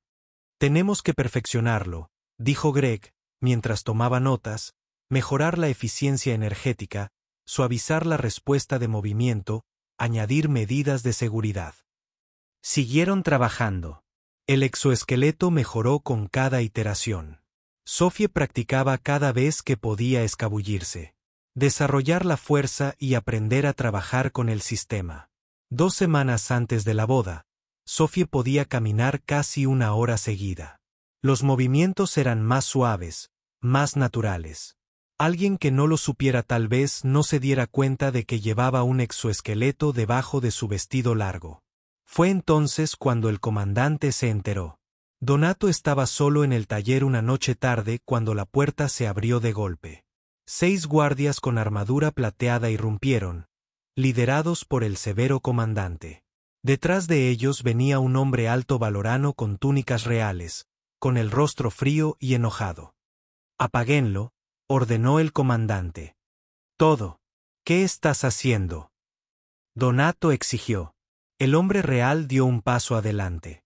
«Tenemos que perfeccionarlo», dijo Greg, mientras tomaba notas, «mejorar la eficiencia energética, suavizar la respuesta de movimiento, añadir medidas de seguridad». Siguieron trabajando. El exoesqueleto mejoró con cada iteración. Sophie practicaba cada vez que podía escabullirse. Desarrollar la fuerza y aprender a trabajar con el sistema. 2 semanas antes de la boda, Sophie podía caminar casi 1 hora seguida. Los movimientos eran más suaves, más naturales. Alguien que no lo supiera tal vez no se diera cuenta de que llevaba un exoesqueleto debajo de su vestido largo. Fue entonces cuando el comandante se enteró. Donato estaba solo en el taller una noche tarde cuando la puerta se abrió de golpe. 6 guardias con armadura plateada irrumpieron, liderados por el severo comandante. Detrás de ellos venía un hombre alto valorano con túnicas reales, con el rostro frío y enojado. «Apáguenlo», ordenó el comandante. «Todo. ¿Qué estás haciendo?», Donato exigió. El hombre real dio un paso adelante.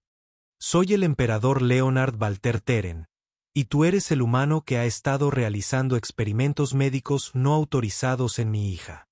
«Soy el emperador Leonard Walter Teren, y tú eres el humano que ha estado realizando experimentos médicos no autorizados en mi hija».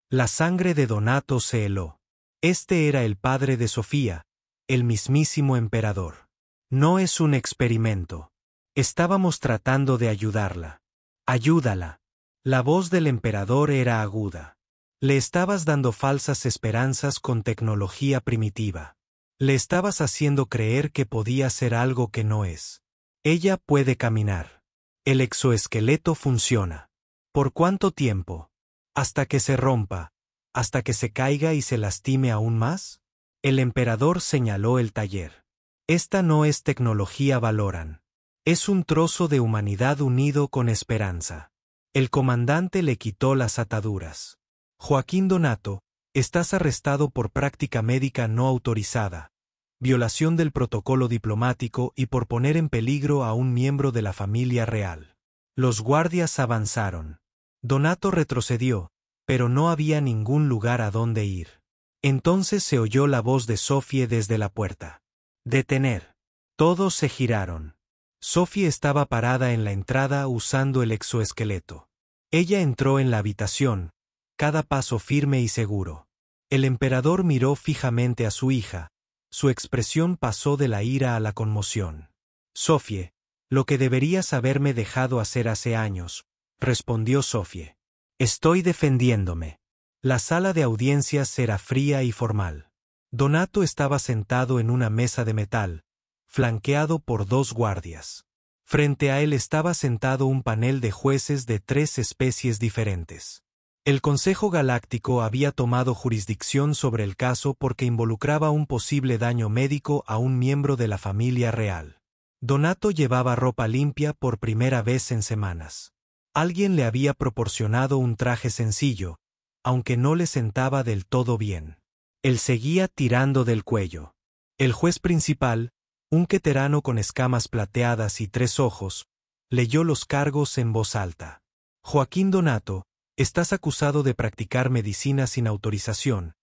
La sangre de Donato se heló. Este era el padre de Sofía, el mismísimo emperador. No es un experimento. Estábamos tratando de ayudarla. Ayúdala. La voz del emperador era aguda. Le estabas dando falsas esperanzas con tecnología primitiva. Le estabas haciendo creer que podía ser algo que no es. Ella puede caminar. El exoesqueleto funciona. ¿Por cuánto tiempo? ¿Hasta que se rompa? ¿Hasta que se caiga y se lastime aún más? El emperador señaló el taller. Esta no es tecnología Valoran. Es un trozo de humanidad unido con esperanza. El comandante le quitó las ataduras. Joaquín Donato, estás arrestado por práctica médica no autorizada, violación del protocolo diplomático y por poner en peligro a un miembro de la familia real. Los guardias avanzaron. Donato retrocedió, pero no había ningún lugar a donde ir. Entonces se oyó la voz de Sophie desde la puerta. «Detener». Todos se giraron. Sophie estaba parada en la entrada usando el exoesqueleto. Ella entró en la habitación, cada paso firme y seguro. El emperador miró fijamente a su hija. Su expresión pasó de la ira a la conmoción. «Sophie, lo que deberías haberme dejado hacer hace años», respondió Sophie. «Estoy defendiéndome». La sala de audiencias era fría y formal. Donato estaba sentado en una mesa de metal, flanqueado por 2 guardias. Frente a él estaba sentado un panel de jueces de 3 especies diferentes. El Consejo Galáctico había tomado jurisdicción sobre el caso porque involucraba un posible daño médico a un miembro de la familia real. Donato llevaba ropa limpia por primera vez en semanas. Alguien le había proporcionado un traje sencillo, aunque no le sentaba del todo bien. Él seguía tirando del cuello. El juez principal, un veterano con escamas plateadas y 3 ojos, leyó los cargos en voz alta. «Joaquín Donato, estás acusado de practicar medicina sin autorización,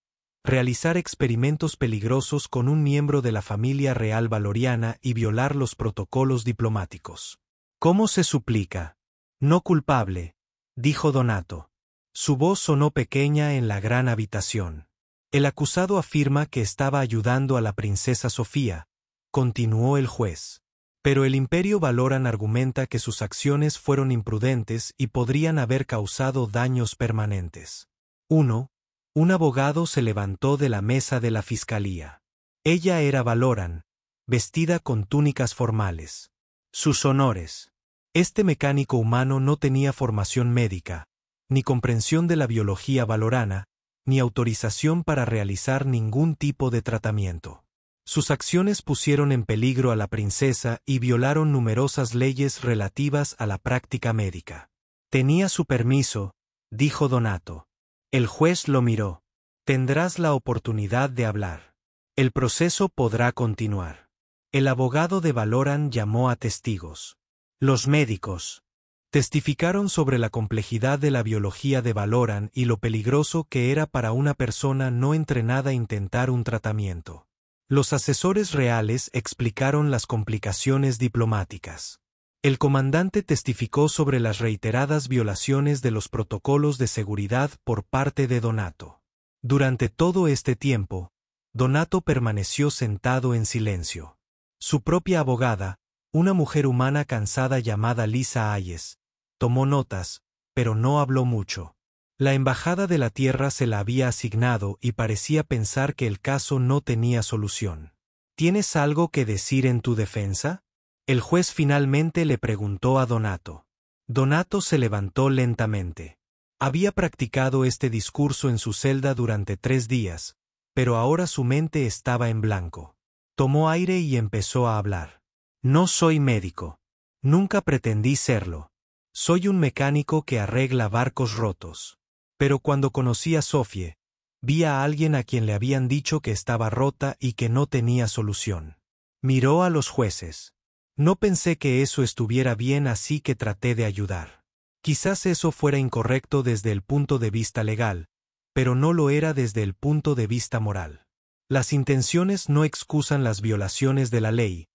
realizar experimentos peligrosos con un miembro de la familia real valoriana y violar los protocolos diplomáticos». «¿Cómo se suplica?» «No culpable», dijo Donato. Su voz sonó pequeña en la gran habitación. «El acusado afirma que estaba ayudando a la princesa Sofía», continuó el juez. «Pero el Imperio Valoran argumenta que sus acciones fueron imprudentes y podrían haber causado daños permanentes». Un abogado se levantó de la mesa de la fiscalía. Ella era Valoran, vestida con túnicas formales. «Sus honores». Este mecánico humano no tenía formación médica, ni comprensión de la biología valorana, ni autorización para realizar ningún tipo de tratamiento. Sus acciones pusieron en peligro a la princesa y violaron numerosas leyes relativas a la práctica médica. «Tenía su permiso», dijo Donato. El juez lo miró. «Tendrás la oportunidad de hablar. El proceso podrá continuar». El abogado de Valoran llamó a testigos. Los médicos testificaron sobre la complejidad de la biología de Valoran y lo peligroso que era para una persona no entrenada intentar un tratamiento. Los asesores reales explicaron las complicaciones diplomáticas. El comandante testificó sobre las reiteradas violaciones de los protocolos de seguridad por parte de Donato. Durante todo este tiempo, Donato permaneció sentado en silencio. Su propia abogada, una mujer humana cansada llamada Lisa Ayes, tomó notas, pero no habló mucho. La embajada de la Tierra se la había asignado y parecía pensar que el caso no tenía solución. «¿Tienes algo que decir en tu defensa?», el juez finalmente le preguntó a Donato. Donato se levantó lentamente. Había practicado este discurso en su celda durante 3 días, pero ahora su mente estaba en blanco. Tomó aire y empezó a hablar. No soy médico. Nunca pretendí serlo. Soy un mecánico que arregla barcos rotos. Pero cuando conocí a Sofie, vi a alguien a quien le habían dicho que estaba rota y que no tenía solución. Miró a los jueces. No pensé que eso estuviera bien, así que traté de ayudar. Quizás eso fuera incorrecto desde el punto de vista legal, pero no lo era desde el punto de vista moral. Las intenciones no excusan las violaciones de la ley,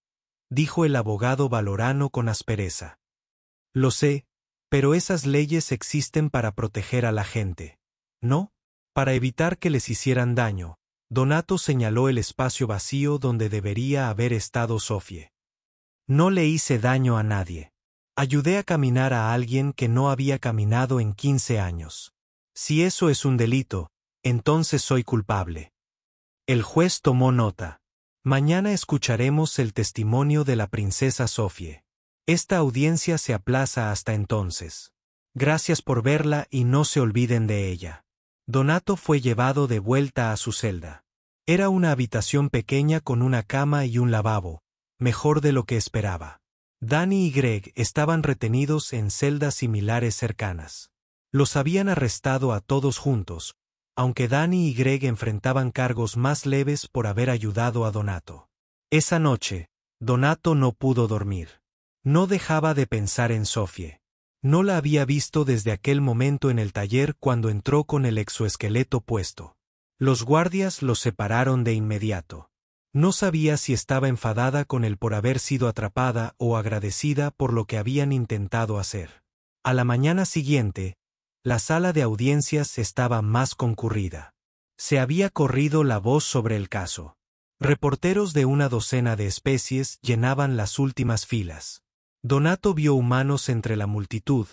dijo el abogado Valorano con aspereza. Lo sé, pero esas leyes existen para proteger a la gente, ¿no? Para evitar que les hicieran daño. Donato señaló el espacio vacío donde debería haber estado Sofie. No le hice daño a nadie. Ayudé a caminar a alguien que no había caminado en 15 años. Si eso es un delito, entonces soy culpable. El juez tomó nota. Mañana escucharemos el testimonio de la princesa Sofie. Esta audiencia se aplaza hasta entonces. Gracias por verla y no se olviden de ella. Donato fue llevado de vuelta a su celda. Era una habitación pequeña con una cama y un lavabo, mejor de lo que esperaba. Danny y Greg estaban retenidos en celdas similares cercanas. Los habían arrestado a todos juntos, aunque Danny y Greg enfrentaban cargos más leves por haber ayudado a Donato. Esa noche, Donato no pudo dormir. No dejaba de pensar en Sofie. No la había visto desde aquel momento en el taller cuando entró con el exoesqueleto puesto. Los guardias los separaron de inmediato. No sabía si estaba enfadada con él por haber sido atrapada o agradecida por lo que habían intentado hacer. A la mañana siguiente, la sala de audiencias estaba más concurrida. Se había corrido la voz sobre el caso. Reporteros de una docena de especies llenaban las últimas filas. Donato vio humanos entre la multitud,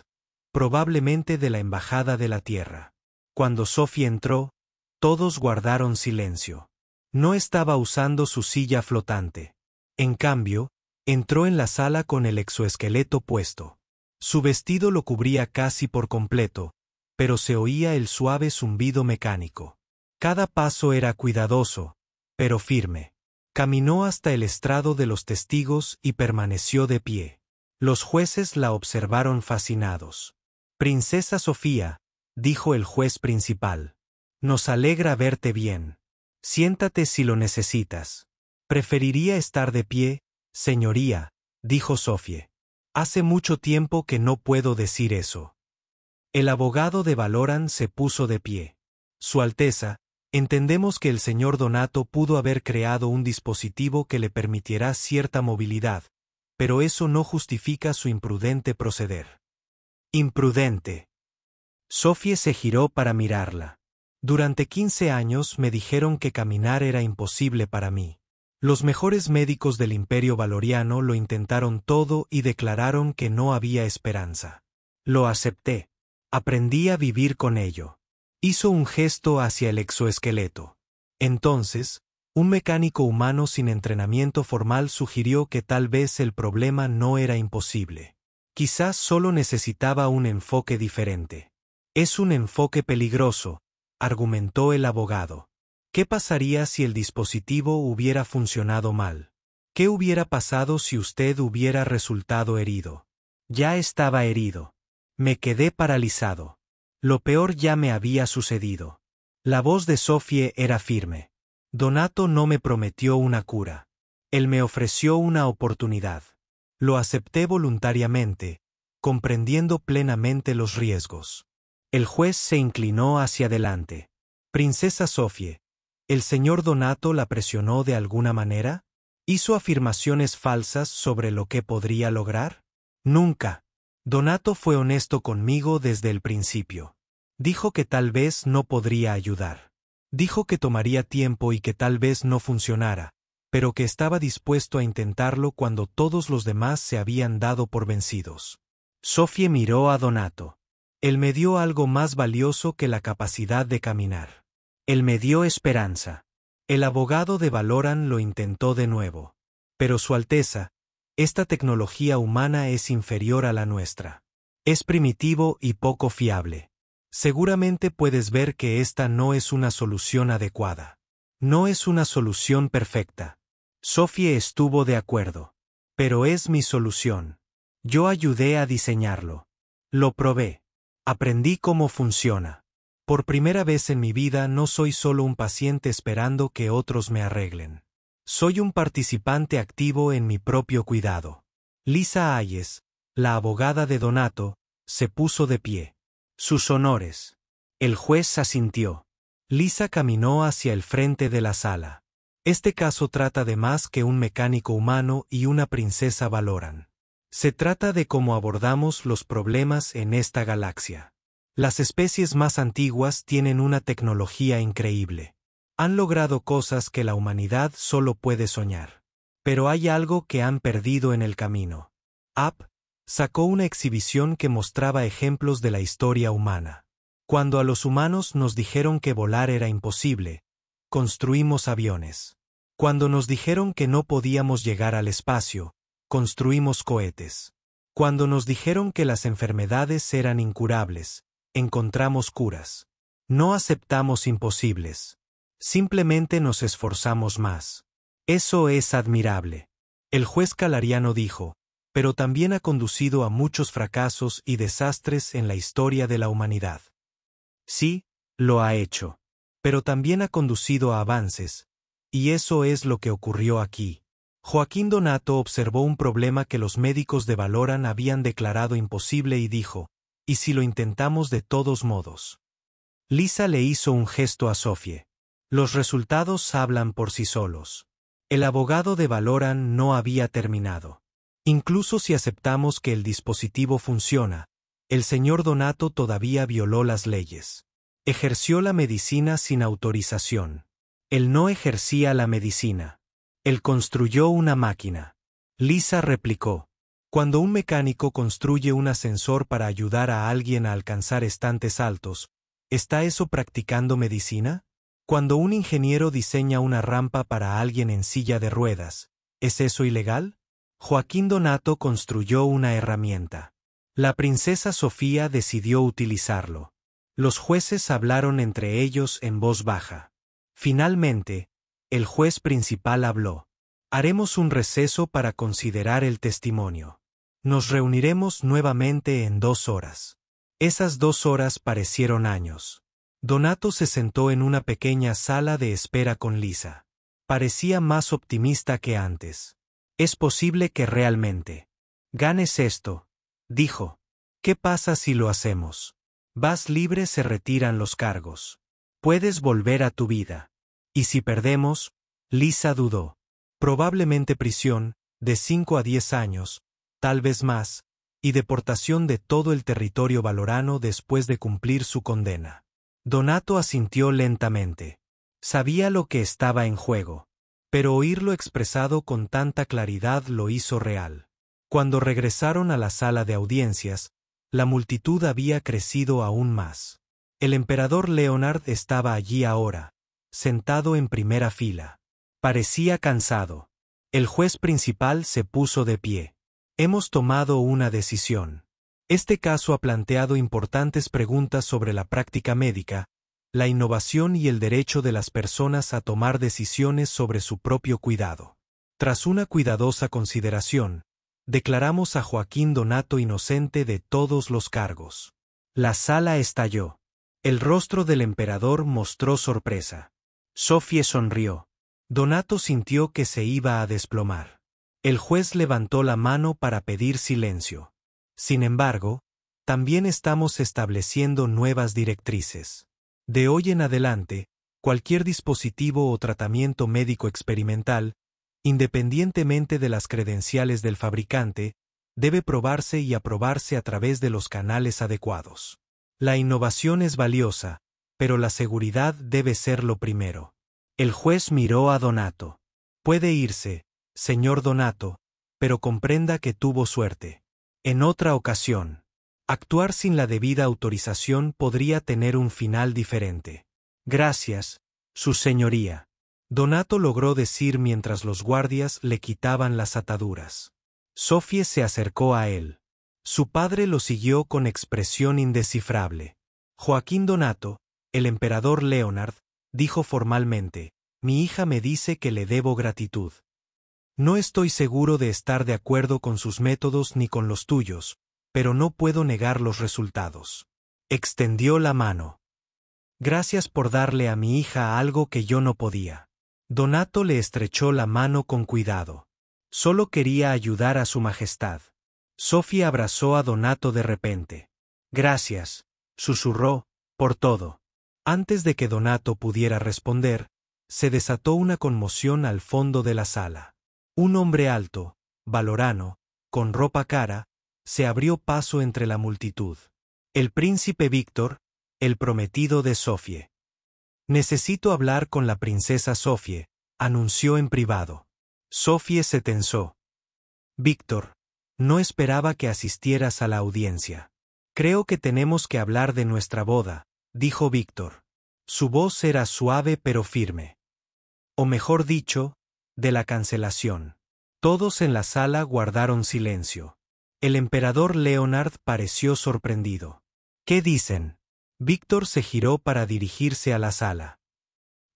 probablemente de la Embajada de la Tierra. Cuando Sofie entró, todos guardaron silencio. No estaba usando su silla flotante. En cambio, entró en la sala con el exoesqueleto puesto. Su vestido lo cubría casi por completo, pero se oía el suave zumbido mecánico. Cada paso era cuidadoso, pero firme. Caminó hasta el estrado de los testigos y permaneció de pie. Los jueces la observaron fascinados. Princesa Sofía, dijo el juez principal. Nos alegra verte bien. Siéntate si lo necesitas. Preferiría estar de pie, señoría, dijo Sofie. Hace mucho tiempo que no puedo decir eso. El abogado de Valoran se puso de pie. Su Alteza, entendemos que el señor Donato pudo haber creado un dispositivo que le permitiera cierta movilidad, pero eso no justifica su imprudente proceder. Imprudente. Sofie se giró para mirarla. Durante 15 años me dijeron que caminar era imposible para mí. Los mejores médicos del Imperio Valoriano lo intentaron todo y declararon que no había esperanza. Lo acepté. Aprendí a vivir con ello. Hizo un gesto hacia el exoesqueleto. Entonces, un mecánico humano sin entrenamiento formal sugirió que tal vez el problema no era imposible. Quizás solo necesitaba un enfoque diferente. Es un enfoque peligroso, argumentó el abogado. ¿Qué pasaría si el dispositivo hubiera funcionado mal? ¿Qué hubiera pasado si usted hubiera resultado herido? Ya estaba herido. Me quedé paralizado. Lo peor ya me había sucedido. La voz de Sofie era firme. Donato no me prometió una cura. Él me ofreció una oportunidad. Lo acepté voluntariamente, comprendiendo plenamente los riesgos. El juez se inclinó hacia adelante. Princesa Sofie, ¿el señor Donato la presionó de alguna manera? ¿Hizo afirmaciones falsas sobre lo que podría lograr? Nunca. Donato fue honesto conmigo desde el principio. Dijo que tal vez no podría ayudar. Dijo que tomaría tiempo y que tal vez no funcionara, pero que estaba dispuesto a intentarlo cuando todos los demás se habían dado por vencidos. Sofie miró a Donato. Él me dio algo más valioso que la capacidad de caminar. Él me dio esperanza. El abogado de Valoran lo intentó de nuevo. Pero Su Alteza, esta tecnología humana es inferior a la nuestra. Es primitivo y poco fiable. Seguramente puedes ver que esta no es una solución adecuada. No es una solución perfecta. Sophie estuvo de acuerdo. Pero es mi solución. Yo ayudé a diseñarlo. Lo probé. Aprendí cómo funciona. Por primera vez en mi vida no soy solo un paciente esperando que otros me arreglen. Soy un participante activo en mi propio cuidado. Lisa Hayes, la abogada de Donato, se puso de pie. Sus honores. El juez asintió. Lisa caminó hacia el frente de la sala. Este caso trata de más que un mecánico humano y una princesa valoran. Se trata de cómo abordamos los problemas en esta galaxia. Las especies más antiguas tienen una tecnología increíble. Han logrado cosas que la humanidad solo puede soñar. Pero hay algo que han perdido en el camino. App sacó una exhibición que mostraba ejemplos de la historia humana. Cuando a los humanos nos dijeron que volar era imposible, construimos aviones. Cuando nos dijeron que no podíamos llegar al espacio, construimos cohetes. Cuando nos dijeron que las enfermedades eran incurables, encontramos curas. No aceptamos imposibles. Simplemente nos esforzamos más. Eso es admirable. El juez Calariano dijo, pero también ha conducido a muchos fracasos y desastres en la historia de la humanidad. Sí, lo ha hecho. Pero también ha conducido a avances, y eso es lo que ocurrió aquí. Joaquín Donato observó un problema que los médicos de Valoran habían declarado imposible y dijo, ¿y si lo intentamos de todos modos? Lisa le hizo un gesto a Sophie. Los resultados hablan por sí solos. El abogado de Valoran no había terminado. Incluso si aceptamos que el dispositivo funciona, el señor Donato todavía violó las leyes. Ejerció la medicina sin autorización. Él no ejercía la medicina. Él construyó una máquina. Lisa replicó. Cuando un mecánico construye un ascensor para ayudar a alguien a alcanzar estantes altos, ¿está eso practicando medicina? Cuando un ingeniero diseña una rampa para alguien en silla de ruedas, ¿es eso ilegal? Joaquín Donato construyó una herramienta. La princesa Sofía decidió utilizarlo. Los jueces hablaron entre ellos en voz baja. Finalmente, el juez principal habló. Haremos un receso para considerar el testimonio. Nos reuniremos nuevamente en 2 horas. Esas 2 horas parecieron años. Donato se sentó en una pequeña sala de espera con Lisa. Parecía más optimista que antes. Es posible que realmente ganes esto, dijo. ¿Qué pasa si lo hacemos? Vas libre, se retiran los cargos. Puedes volver a tu vida. ¿Y si perdemos? Lisa dudó. Probablemente prisión, de 5 a 10 años, tal vez más, y deportación de todo el territorio valorano después de cumplir su condena. Donato asintió lentamente. Sabía lo que estaba en juego. Pero oírlo expresado con tanta claridad lo hizo real. Cuando regresaron a la sala de audiencias, la multitud había crecido aún más. El emperador Leonard estaba allí ahora, sentado en primera fila. Parecía cansado. El juez principal se puso de pie. Hemos tomado una decisión. Este caso ha planteado importantes preguntas sobre la práctica médica, la innovación y el derecho de las personas a tomar decisiones sobre su propio cuidado. Tras una cuidadosa consideración, declaramos a Joaquín Donato inocente de todos los cargos. La sala estalló. El rostro del emperador mostró sorpresa. Sophie sonrió. Donato sintió que se iba a desplomar. El juez levantó la mano para pedir silencio. Sin embargo, también estamos estableciendo nuevas directrices. De hoy en adelante, cualquier dispositivo o tratamiento médico experimental, independientemente de las credenciales del fabricante, debe probarse y aprobarse a través de los canales adecuados. La innovación es valiosa, pero la seguridad debe ser lo primero. El juez miró a Donato. Puede irse, señor Donato, pero comprenda que tuvo suerte. En otra ocasión, actuar sin la debida autorización podría tener un final diferente. Gracias, su señoría. Donato logró decir mientras los guardias le quitaban las ataduras. Sophie se acercó a él. Su padre lo siguió con expresión indescifrable. Joaquín Donato, el emperador Leonard, dijo formalmente, mi hija me dice que le debo gratitud. No estoy seguro de estar de acuerdo con sus métodos ni con los tuyos, pero no puedo negar los resultados. Extendió la mano. Gracias por darle a mi hija algo que yo no podía. Donato le estrechó la mano con cuidado. Solo quería ayudar a su majestad. Sofía abrazó a Donato de repente. Gracias, susurró, por todo. Antes de que Donato pudiera responder, se desató una conmoción al fondo de la sala. Un hombre alto, valorano, con ropa cara, se abrió paso entre la multitud. El príncipe Víctor, el prometido de Sofie. Necesito hablar con la princesa Sofie, anunció en privado. Sofie se tensó. Víctor, no esperaba que asistieras a la audiencia. Creo que tenemos que hablar de nuestra boda, dijo Víctor. Su voz era suave pero firme. O mejor dicho, de la cancelación. Todos en la sala guardaron silencio. El emperador Leonard pareció sorprendido. ¿Qué dicen? Víctor se giró para dirigirse a la sala.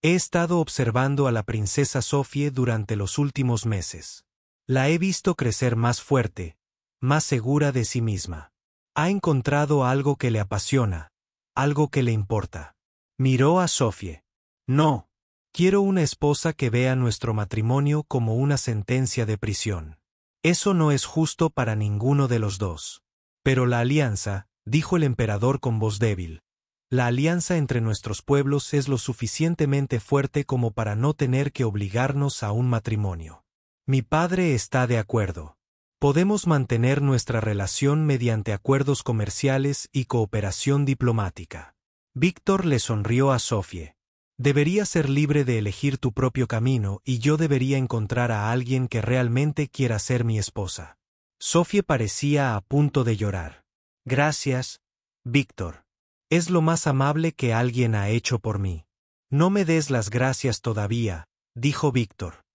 He estado observando a la princesa Sofie durante los últimos meses. La he visto crecer más fuerte, más segura de sí misma. Ha encontrado algo que le apasiona, algo que le importa. Miró a Sofie. No, quiero una esposa que vea nuestro matrimonio como una sentencia de prisión. Eso no es justo para ninguno de los dos. Pero la alianza, dijo el emperador con voz débil. La alianza entre nuestros pueblos es lo suficientemente fuerte como para no tener que obligarnos a un matrimonio. Mi padre está de acuerdo. Podemos mantener nuestra relación mediante acuerdos comerciales y cooperación diplomática. Víctor le sonrió a Sofie. Deberías ser libre de elegir tu propio camino y yo debería encontrar a alguien que realmente quiera ser mi esposa. Sofie parecía a punto de llorar. Gracias, Víctor. Es lo más amable que alguien ha hecho por mí. No me des las gracias todavía, dijo Víctor.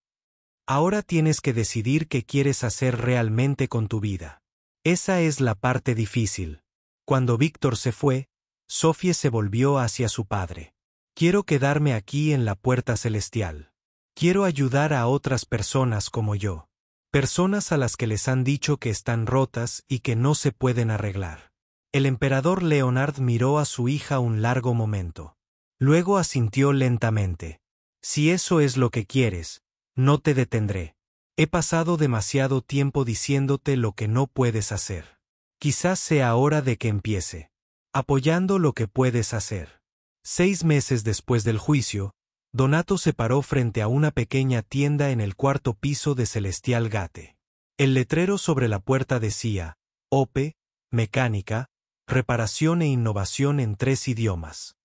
Ahora tienes que decidir qué quieres hacer realmente con tu vida. Esa es la parte difícil. Cuando Víctor se fue, Sofie se volvió hacia su padre. Quiero quedarme aquí en la puerta celestial. Quiero ayudar a otras personas como yo. Personas a las que les han dicho que están rotas y que no se pueden arreglar. El emperador Leonard miró a su hija un largo momento. Luego asintió lentamente. Si eso es lo que quieres, no te detendré. He pasado demasiado tiempo diciéndote lo que no puedes hacer. Quizás sea hora de que empiece. Apoyando lo que puedes hacer. 6 meses después del juicio, Donato se paró frente a una pequeña tienda en el 4º piso de Celestial Gate. El letrero sobre la puerta decía, OPE, mecánica, reparación e innovación en 3 idiomas.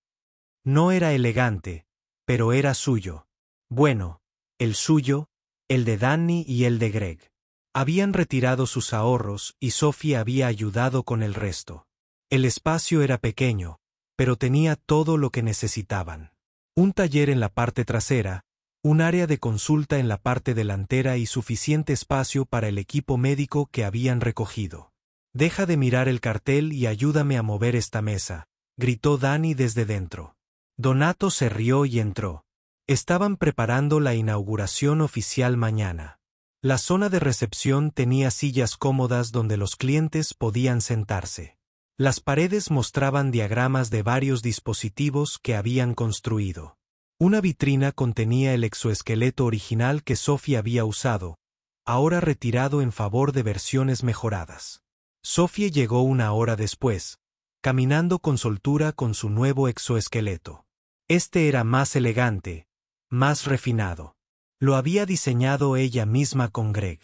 No era elegante, pero era suyo. Bueno, el suyo, el de Danny y el de Greg. Habían retirado sus ahorros y Sofie había ayudado con el resto. El espacio era pequeño, pero tenía todo lo que necesitaban. Un taller en la parte trasera, un área de consulta en la parte delantera y suficiente espacio para el equipo médico que habían recogido. Deja de mirar el cartel y ayúdame a mover esta mesa, gritó Danny desde dentro. Donato se rió y entró. Estaban preparando la inauguración oficial mañana. La zona de recepción tenía sillas cómodas donde los clientes podían sentarse. Las paredes mostraban diagramas de varios dispositivos que habían construido. Una vitrina contenía el exoesqueleto original que Sofie había usado, ahora retirado en favor de versiones mejoradas. Sofie llegó 1 hora después, caminando con soltura con su nuevo exoesqueleto. Este era más elegante, más refinado. Lo había diseñado ella misma con Greg.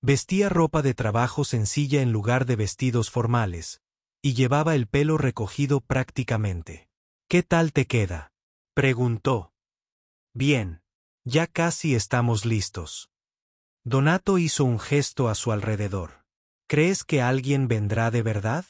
Vestía ropa de trabajo sencilla en lugar de vestidos formales, y llevaba el pelo recogido prácticamente. ¿Qué tal te queda?, preguntó. Bien. Ya casi estamos listos. Donato hizo un gesto a su alrededor. ¿Crees que alguien vendrá de verdad?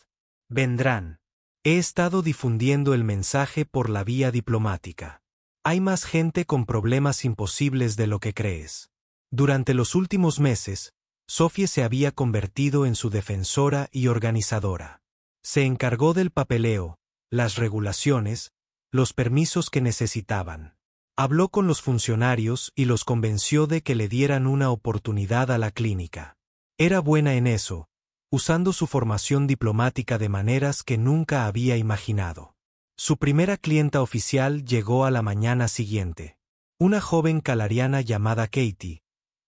Vendrán. He estado difundiendo el mensaje por la vía diplomática. Hay más gente con problemas imposibles de lo que crees. Durante los últimos meses, Sophie se había convertido en su defensora y organizadora. Se encargó del papeleo, las regulaciones, los permisos que necesitaban. Habló con los funcionarios y los convenció de que le dieran una oportunidad a la clínica. Era buena en eso, usando su formación diplomática de maneras que nunca había imaginado. Su primera clienta oficial llegó a la mañana siguiente. Una joven calariana llamada Katie,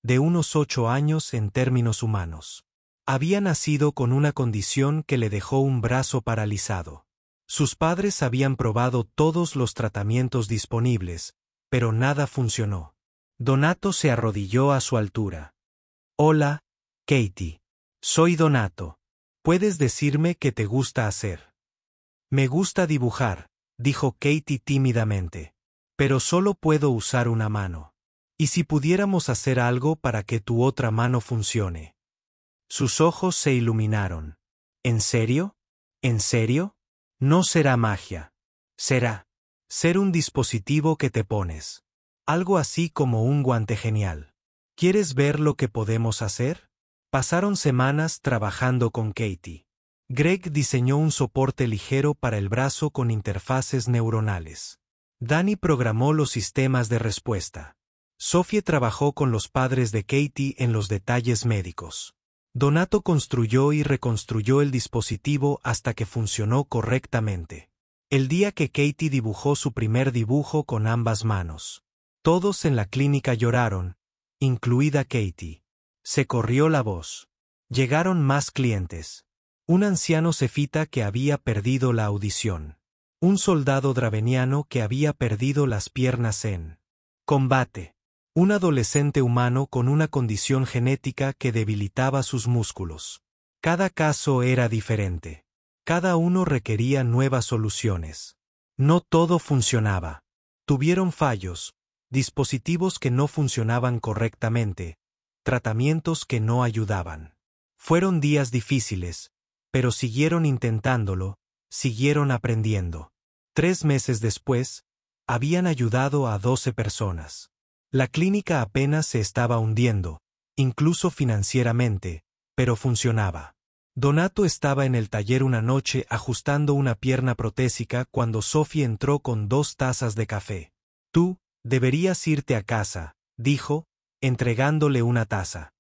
de unos 8 años en términos humanos. Había nacido con una condición que le dejó un brazo paralizado. Sus padres habían probado todos los tratamientos disponibles, pero nada funcionó. Donato se arrodilló a su altura. Hola, Katie. Soy Donato. ¿Puedes decirme qué te gusta hacer? Me gusta dibujar, dijo Katie tímidamente. Pero solo puedo usar una mano. ¿Y si pudiéramos hacer algo para que tu otra mano funcione? Sus ojos se iluminaron. ¿En serio? ¿En serio? No será magia. Será ser un dispositivo que te pones. Algo así como un guante genial. ¿Quieres ver lo que podemos hacer? Pasaron semanas trabajando con Katie. Greg diseñó un soporte ligero para el brazo con interfaces neuronales. Danny programó los sistemas de respuesta. Sophie trabajó con los padres de Katie en los detalles médicos. Donato construyó y reconstruyó el dispositivo hasta que funcionó correctamente. El día que Katie dibujó su primer dibujo con ambas manos. Todos en la clínica lloraron, incluida Katie. Se corrió la voz. Llegaron más clientes. Un anciano cefita que había perdido la audición. Un soldado draveniano que había perdido las piernas en combate. Un adolescente humano con una condición genética que debilitaba sus músculos. Cada caso era diferente. Cada uno requería nuevas soluciones. No todo funcionaba. Tuvieron fallos, dispositivos que no funcionaban correctamente, tratamientos que no ayudaban. Fueron días difíciles, pero siguieron intentándolo, siguieron aprendiendo. 3 meses después, habían ayudado a 12 personas. La clínica apenas se estaba hundiendo, incluso financieramente, pero funcionaba. Donato estaba en el taller una noche ajustando una pierna protésica cuando Sophie entró con 2 tazas de café. Tú, deberías irte a casa, dijo, entregándole una taza.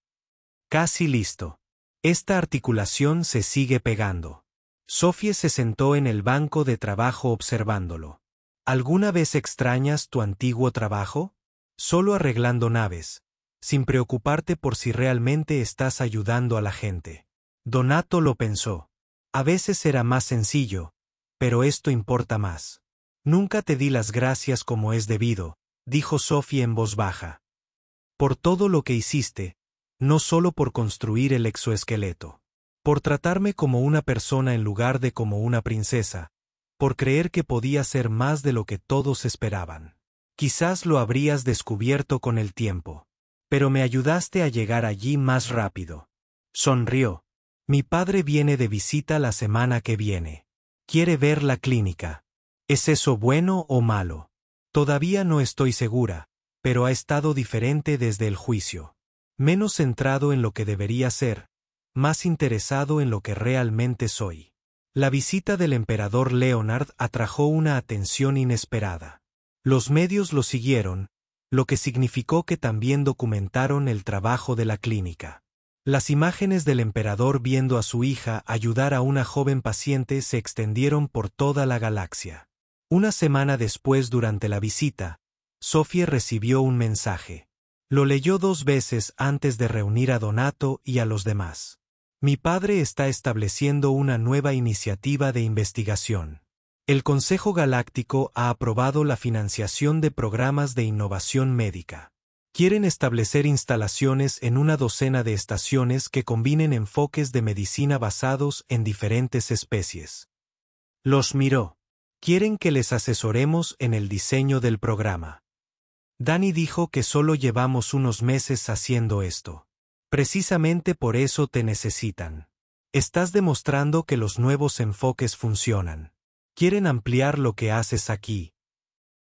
Casi listo. Esta articulación se sigue pegando. Sophie se sentó en el banco de trabajo observándolo. ¿Alguna vez extrañas tu antiguo trabajo? Solo arreglando naves, sin preocuparte por si realmente estás ayudando a la gente. Donato lo pensó. A veces era más sencillo, pero esto importa más. Nunca te di las gracias como es debido, dijo Sophie en voz baja. Por todo lo que hiciste, no solo por construir el exoesqueleto. Por tratarme como una persona en lugar de como una princesa, por creer que podía ser más de lo que todos esperaban. Quizás lo habrías descubierto con el tiempo. Pero me ayudaste a llegar allí más rápido. Sonrió. Mi padre viene de visita la semana que viene. Quiere ver la clínica. ¿Es eso bueno o malo? Todavía no estoy segura, pero ha estado diferente desde el juicio. Menos centrado en lo que debería ser, más interesado en lo que realmente soy. La visita del emperador Leonard atrajo una atención inesperada. Los medios lo siguieron, lo que significó que también documentaron el trabajo de la clínica. Las imágenes del emperador viendo a su hija ayudar a una joven paciente se extendieron por toda la galaxia. Una semana después, durante la visita, Sophie recibió un mensaje. Lo leyó 2 veces antes de reunir a Donato y a los demás. Mi padre está estableciendo una nueva iniciativa de investigación. El Consejo Galáctico ha aprobado la financiación de programas de innovación médica. Quieren establecer instalaciones en una docena de estaciones que combinen enfoques de medicina basados en diferentes especies. Los miró. Quieren que les asesoremos en el diseño del programa. Danny dijo que solo llevamos unos meses haciendo esto. Precisamente por eso te necesitan. Estás demostrando que los nuevos enfoques funcionan. Quieren ampliar lo que haces aquí.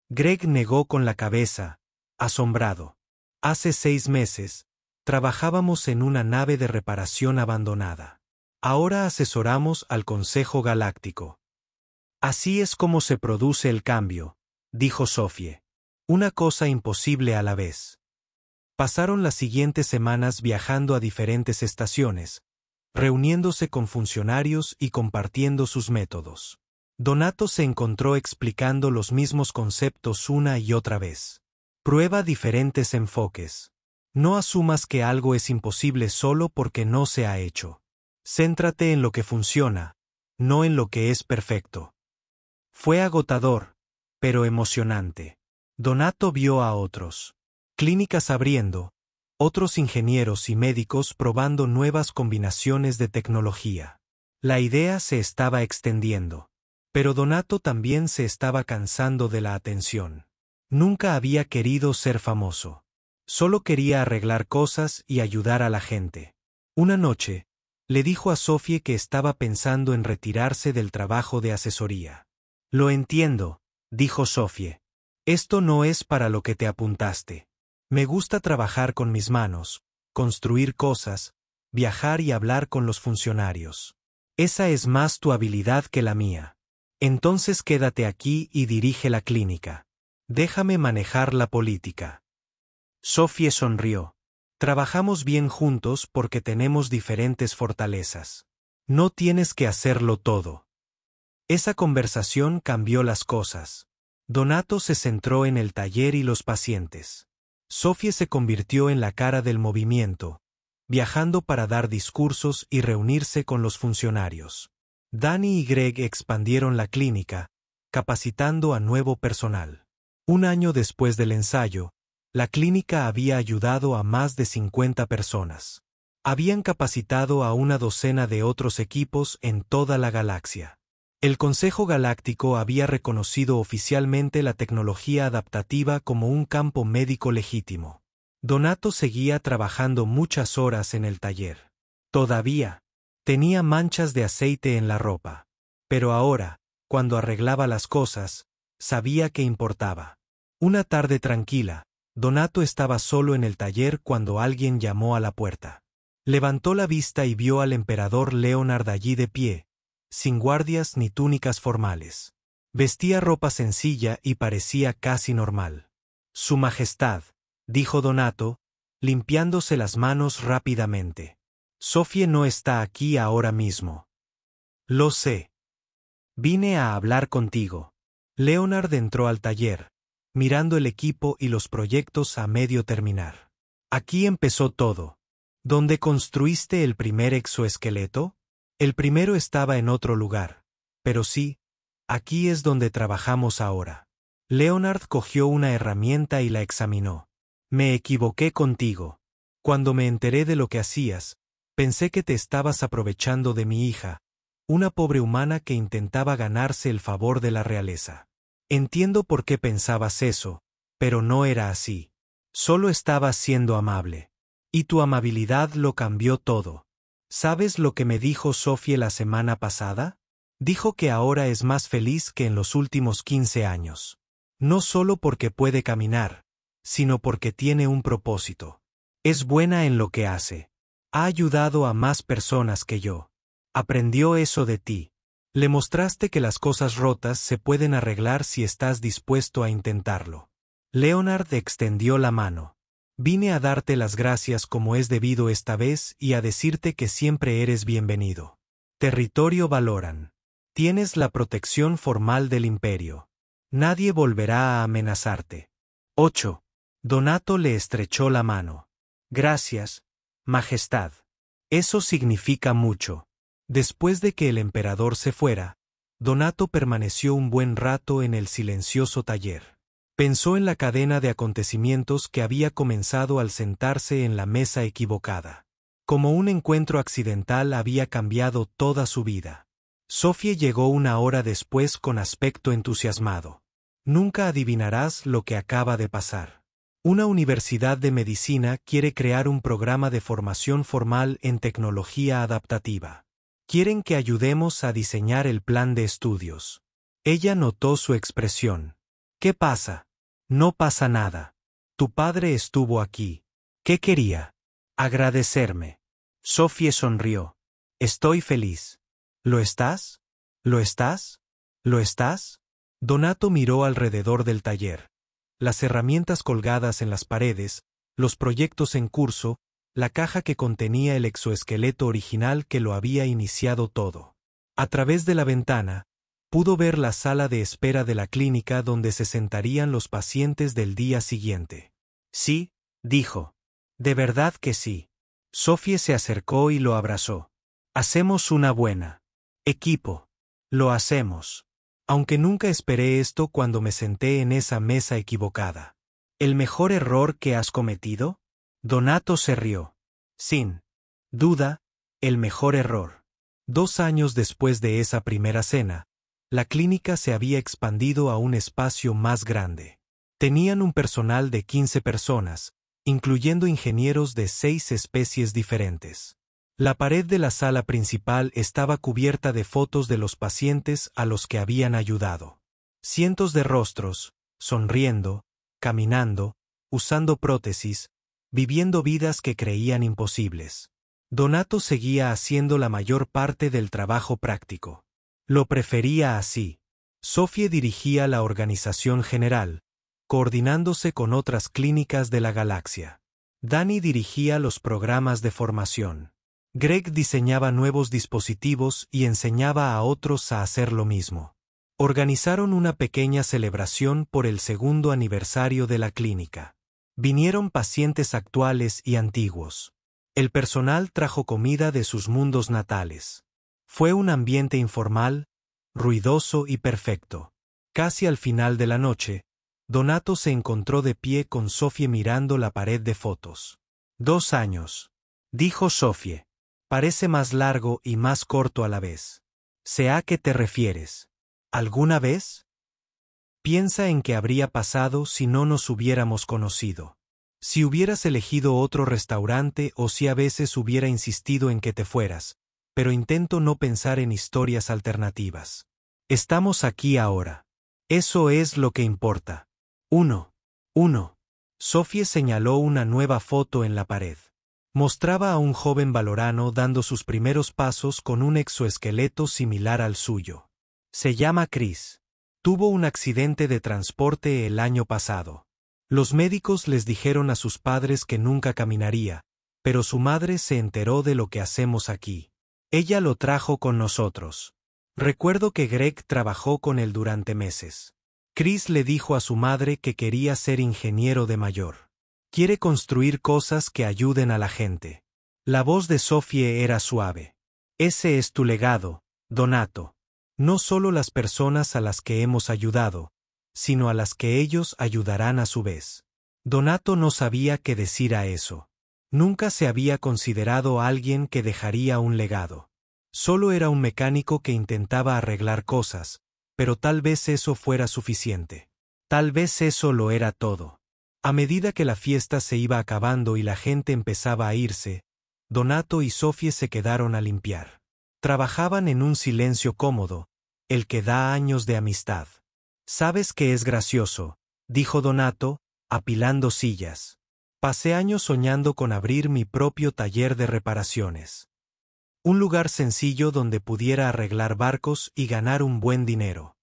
Greg negó con la cabeza, asombrado. Hace 6 meses, Trabajábamos en una nave de reparación abandonada. Ahora asesoramos al Consejo Galáctico. Así es como se produce el cambio, dijo Sophie. Una cosa imposible a la vez. Pasaron las siguientes semanas viajando a diferentes estaciones, reuniéndose con funcionarios y compartiendo sus métodos. Donato se encontró explicando los mismos conceptos una y otra vez. Prueba diferentes enfoques. No asumas que algo es imposible solo porque no se ha hecho. Céntrate en lo que funciona, no en lo que es perfecto. Fue agotador, pero emocionante. Donato vio a otros clínicas abriendo, otros ingenieros y médicos probando nuevas combinaciones de tecnología. La idea se estaba extendiendo. Pero Donato también se estaba cansando de la atención. Nunca había querido ser famoso. Solo quería arreglar cosas y ayudar a la gente. Una noche, le dijo a Sophie que estaba pensando en retirarse del trabajo de asesoría. Lo entiendo, dijo Sophie. Esto no es para lo que te apuntaste. Me gusta trabajar con mis manos, construir cosas, viajar y hablar con los funcionarios. Esa es más tu habilidad que la mía. Entonces quédate aquí y dirige la clínica. Déjame manejar la política. Sophie sonrió. Trabajamos bien juntos porque tenemos diferentes fortalezas. No tienes que hacerlo todo. Esa conversación cambió las cosas. Donato se centró en el taller y los pacientes. Sophie se convirtió en la cara del movimiento, viajando para dar discursos y reunirse con los funcionarios. Danny y Greg expandieron la clínica, capacitando a nuevo personal. Un año después del ensayo, la clínica había ayudado a más de 50 personas. Habían capacitado a una docena de otros equipos en toda la galaxia. El Consejo Galáctico había reconocido oficialmente la tecnología adaptativa como un campo médico legítimo. Donato seguía trabajando muchas horas en el taller. Todavía tenía manchas de aceite en la ropa. Pero ahora, cuando arreglaba las cosas, sabía que importaba. Una tarde tranquila, Donato estaba solo en el taller cuando alguien llamó a la puerta. Levantó la vista y vio al emperador Leonard allí de pie, sin guardias ni túnicas formales. Vestía ropa sencilla y parecía casi normal. Su Majestad, dijo Donato, limpiándose las manos rápidamente. Sophie no está aquí ahora mismo. Lo sé. Vine a hablar contigo. Leonard entró al taller, mirando el equipo y los proyectos a medio terminar. Aquí empezó todo. ¿Dónde construiste el primer exoesqueleto? El primero estaba en otro lugar. Pero sí, aquí es donde trabajamos ahora. Leonard cogió una herramienta y la examinó. Me equivoqué contigo. Cuando me enteré de lo que hacías, pensé que te estabas aprovechando de mi hija, una pobre humana que intentaba ganarse el favor de la realeza. Entiendo por qué pensabas eso, pero no era así. Solo estabas siendo amable. Y tu amabilidad lo cambió todo. ¿Sabes lo que me dijo Sophie la semana pasada? Dijo que ahora es más feliz que en los últimos 15 años. No solo porque puede caminar, sino porque tiene un propósito. Es buena en lo que hace. Ha ayudado a más personas que yo. Aprendió eso de ti. Le mostraste que las cosas rotas se pueden arreglar si estás dispuesto a intentarlo. Leonard extendió la mano. Vine a darte las gracias como es debido esta vez y a decirte que siempre eres bienvenido. Territorio Valoran. Tienes la protección formal del Imperio. Nadie volverá a amenazarte. 8. Donato le estrechó la mano. Gracias, Majestad. Eso significa mucho. Después de que el emperador se fuera, Donato permaneció un buen rato en el silencioso taller. Pensó en la cadena de acontecimientos que había comenzado al sentarse en la mesa equivocada. Como un encuentro accidental había cambiado toda su vida. Sophie llegó una hora después con aspecto entusiasmado. Nunca adivinarás lo que acaba de pasar. Una universidad de medicina quiere crear un programa de formación formal en tecnología adaptativa. Quieren que ayudemos a diseñar el plan de estudios. Ella notó su expresión. ¿Qué pasa? No pasa nada. Tu padre estuvo aquí. ¿Qué quería? Agradecerme. Sofie sonrió. Estoy feliz. ¿Lo estás? ¿Lo estás? ¿Lo estás? Donato miró alrededor del taller. Las herramientas colgadas en las paredes, los proyectos en curso, la caja que contenía el exoesqueleto original que lo había iniciado todo. A través de la ventana, pudo ver la sala de espera de la clínica donde se sentarían los pacientes del día siguiente. Sí, dijo. De verdad que sí. Sofie se acercó y lo abrazó. Hacemos una buena equipo. Lo hacemos. Aunque nunca esperé esto cuando me senté en esa mesa equivocada. ¿El mejor error que has cometido? Donato se rió. Sin duda, el mejor error. 2 años después de esa primera cena, la clínica se había expandido a un espacio más grande. Tenían un personal de 15 personas, incluyendo ingenieros de 6 especies diferentes. La pared de la sala principal estaba cubierta de fotos de los pacientes a los que habían ayudado. Cientos de rostros, sonriendo, caminando, usando prótesis, viviendo vidas que creían imposibles. Donato seguía haciendo la mayor parte del trabajo práctico. Lo prefería así. Sofie dirigía la organización general, coordinándose con otras clínicas de la galaxia. Danny dirigía los programas de formación. Greg diseñaba nuevos dispositivos y enseñaba a otros a hacer lo mismo. Organizaron una pequeña celebración por el 2º aniversario de la clínica. Vinieron pacientes actuales y antiguos. El personal trajo comida de sus mundos natales. Fue un ambiente informal, ruidoso y perfecto. Casi al final de la noche, Donato se encontró de pie con Sofie mirando la pared de fotos. 2 años, dijo Sofie. Parece más largo y más corto a la vez. ¿Sé a qué te refieres? ¿Alguna vez? Piensa en qué habría pasado si no nos hubiéramos conocido. Si hubieras elegido otro restaurante o si a veces hubiera insistido en que te fueras, pero intento no pensar en historias alternativas. Estamos aquí ahora. Eso es lo que importa. 1. Sofie señaló una nueva foto en la pared. Mostraba a un joven valorano dando sus primeros pasos con un exoesqueleto similar al suyo. Se llama Chris. Tuvo un accidente de transporte el año pasado. Los médicos les dijeron a sus padres que nunca caminaría, pero su madre se enteró de lo que hacemos aquí. Ella lo trajo con nosotros. Recuerdo que Greg trabajó con él durante meses. Chris le dijo a su madre que quería ser ingeniero de mayor. Quiere construir cosas que ayuden a la gente. La voz de Sofie era suave. Ese es tu legado, Donato. No solo las personas a las que hemos ayudado, sino a las que ellos ayudarán a su vez. Donato no sabía qué decir a eso. Nunca se había considerado a alguien que dejaría un legado. Solo era un mecánico que intentaba arreglar cosas, pero tal vez eso fuera suficiente. Tal vez eso lo era todo. A medida que la fiesta se iba acabando y la gente empezaba a irse, Donato y Sofie se quedaron a limpiar. Trabajaban en un silencio cómodo, el que da años de amistad. ¿Sabes qué es gracioso?, dijo Donato, apilando sillas. Pasé años soñando con abrir mi propio taller de reparaciones. Un lugar sencillo donde pudiera arreglar barcos y ganar un buen dinero.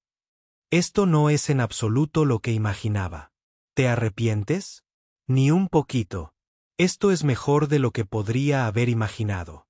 Esto no es en absoluto lo que imaginaba. ¿Te arrepientes? Ni un poquito. Esto es mejor de lo que podría haber imaginado.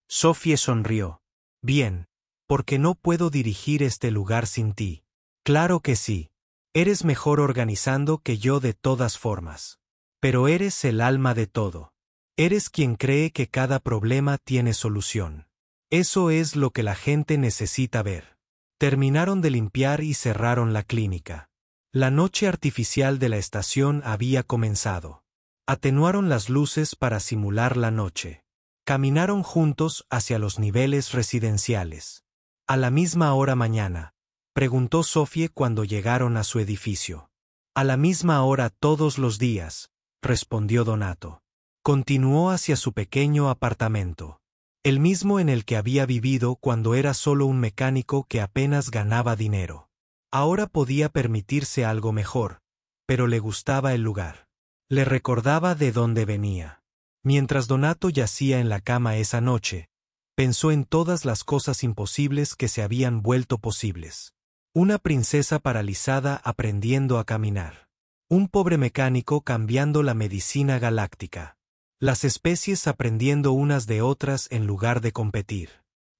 Sofie sonrió. Bien, porque no puedo dirigir este lugar sin ti. Claro que sí. Eres mejor organizando que yo de todas formas. Pero eres el alma de todo. Eres quien cree que cada problema tiene solución. Eso es lo que la gente necesita ver. Terminaron de limpiar y cerraron la clínica. La noche artificial de la estación había comenzado. Atenuaron las luces para simular la noche. Caminaron juntos hacia los niveles residenciales. A la misma hora mañana, preguntó Sofie cuando llegaron a su edificio. A la misma hora todos los días, respondió Donato. Continuó hacia su pequeño apartamento. El mismo en el que había vivido cuando era solo un mecánico que apenas ganaba dinero. Ahora podía permitirse algo mejor, pero le gustaba el lugar. Le recordaba de dónde venía. Mientras Donato yacía en la cama esa noche, pensó en todas las cosas imposibles que se habían vuelto posibles. Una princesa paralizada aprendiendo a caminar. Un pobre mecánico cambiando la medicina galáctica. Las especies aprendiendo unas de otras en lugar de competir.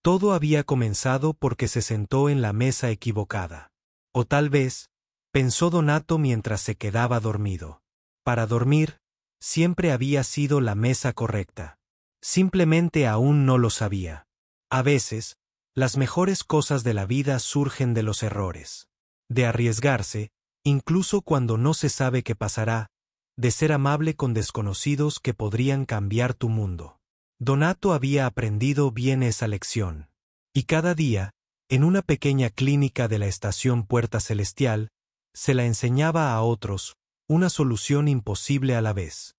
Todo había comenzado porque se sentó en la mesa equivocada. O tal vez, pensó Donato mientras se quedaba dormido. Para dormir, siempre había sido la mesa correcta. Simplemente aún no lo sabía. A veces, las mejores cosas de la vida surgen de los errores. De arriesgarse, incluso cuando no se sabe qué pasará, de ser amable con desconocidos que podrían cambiar tu mundo. Donato había aprendido bien esa lección. Y cada día, en una pequeña clínica de la estación Puerta Celestial, se la enseñaba a otros, una solución imposible a la vez.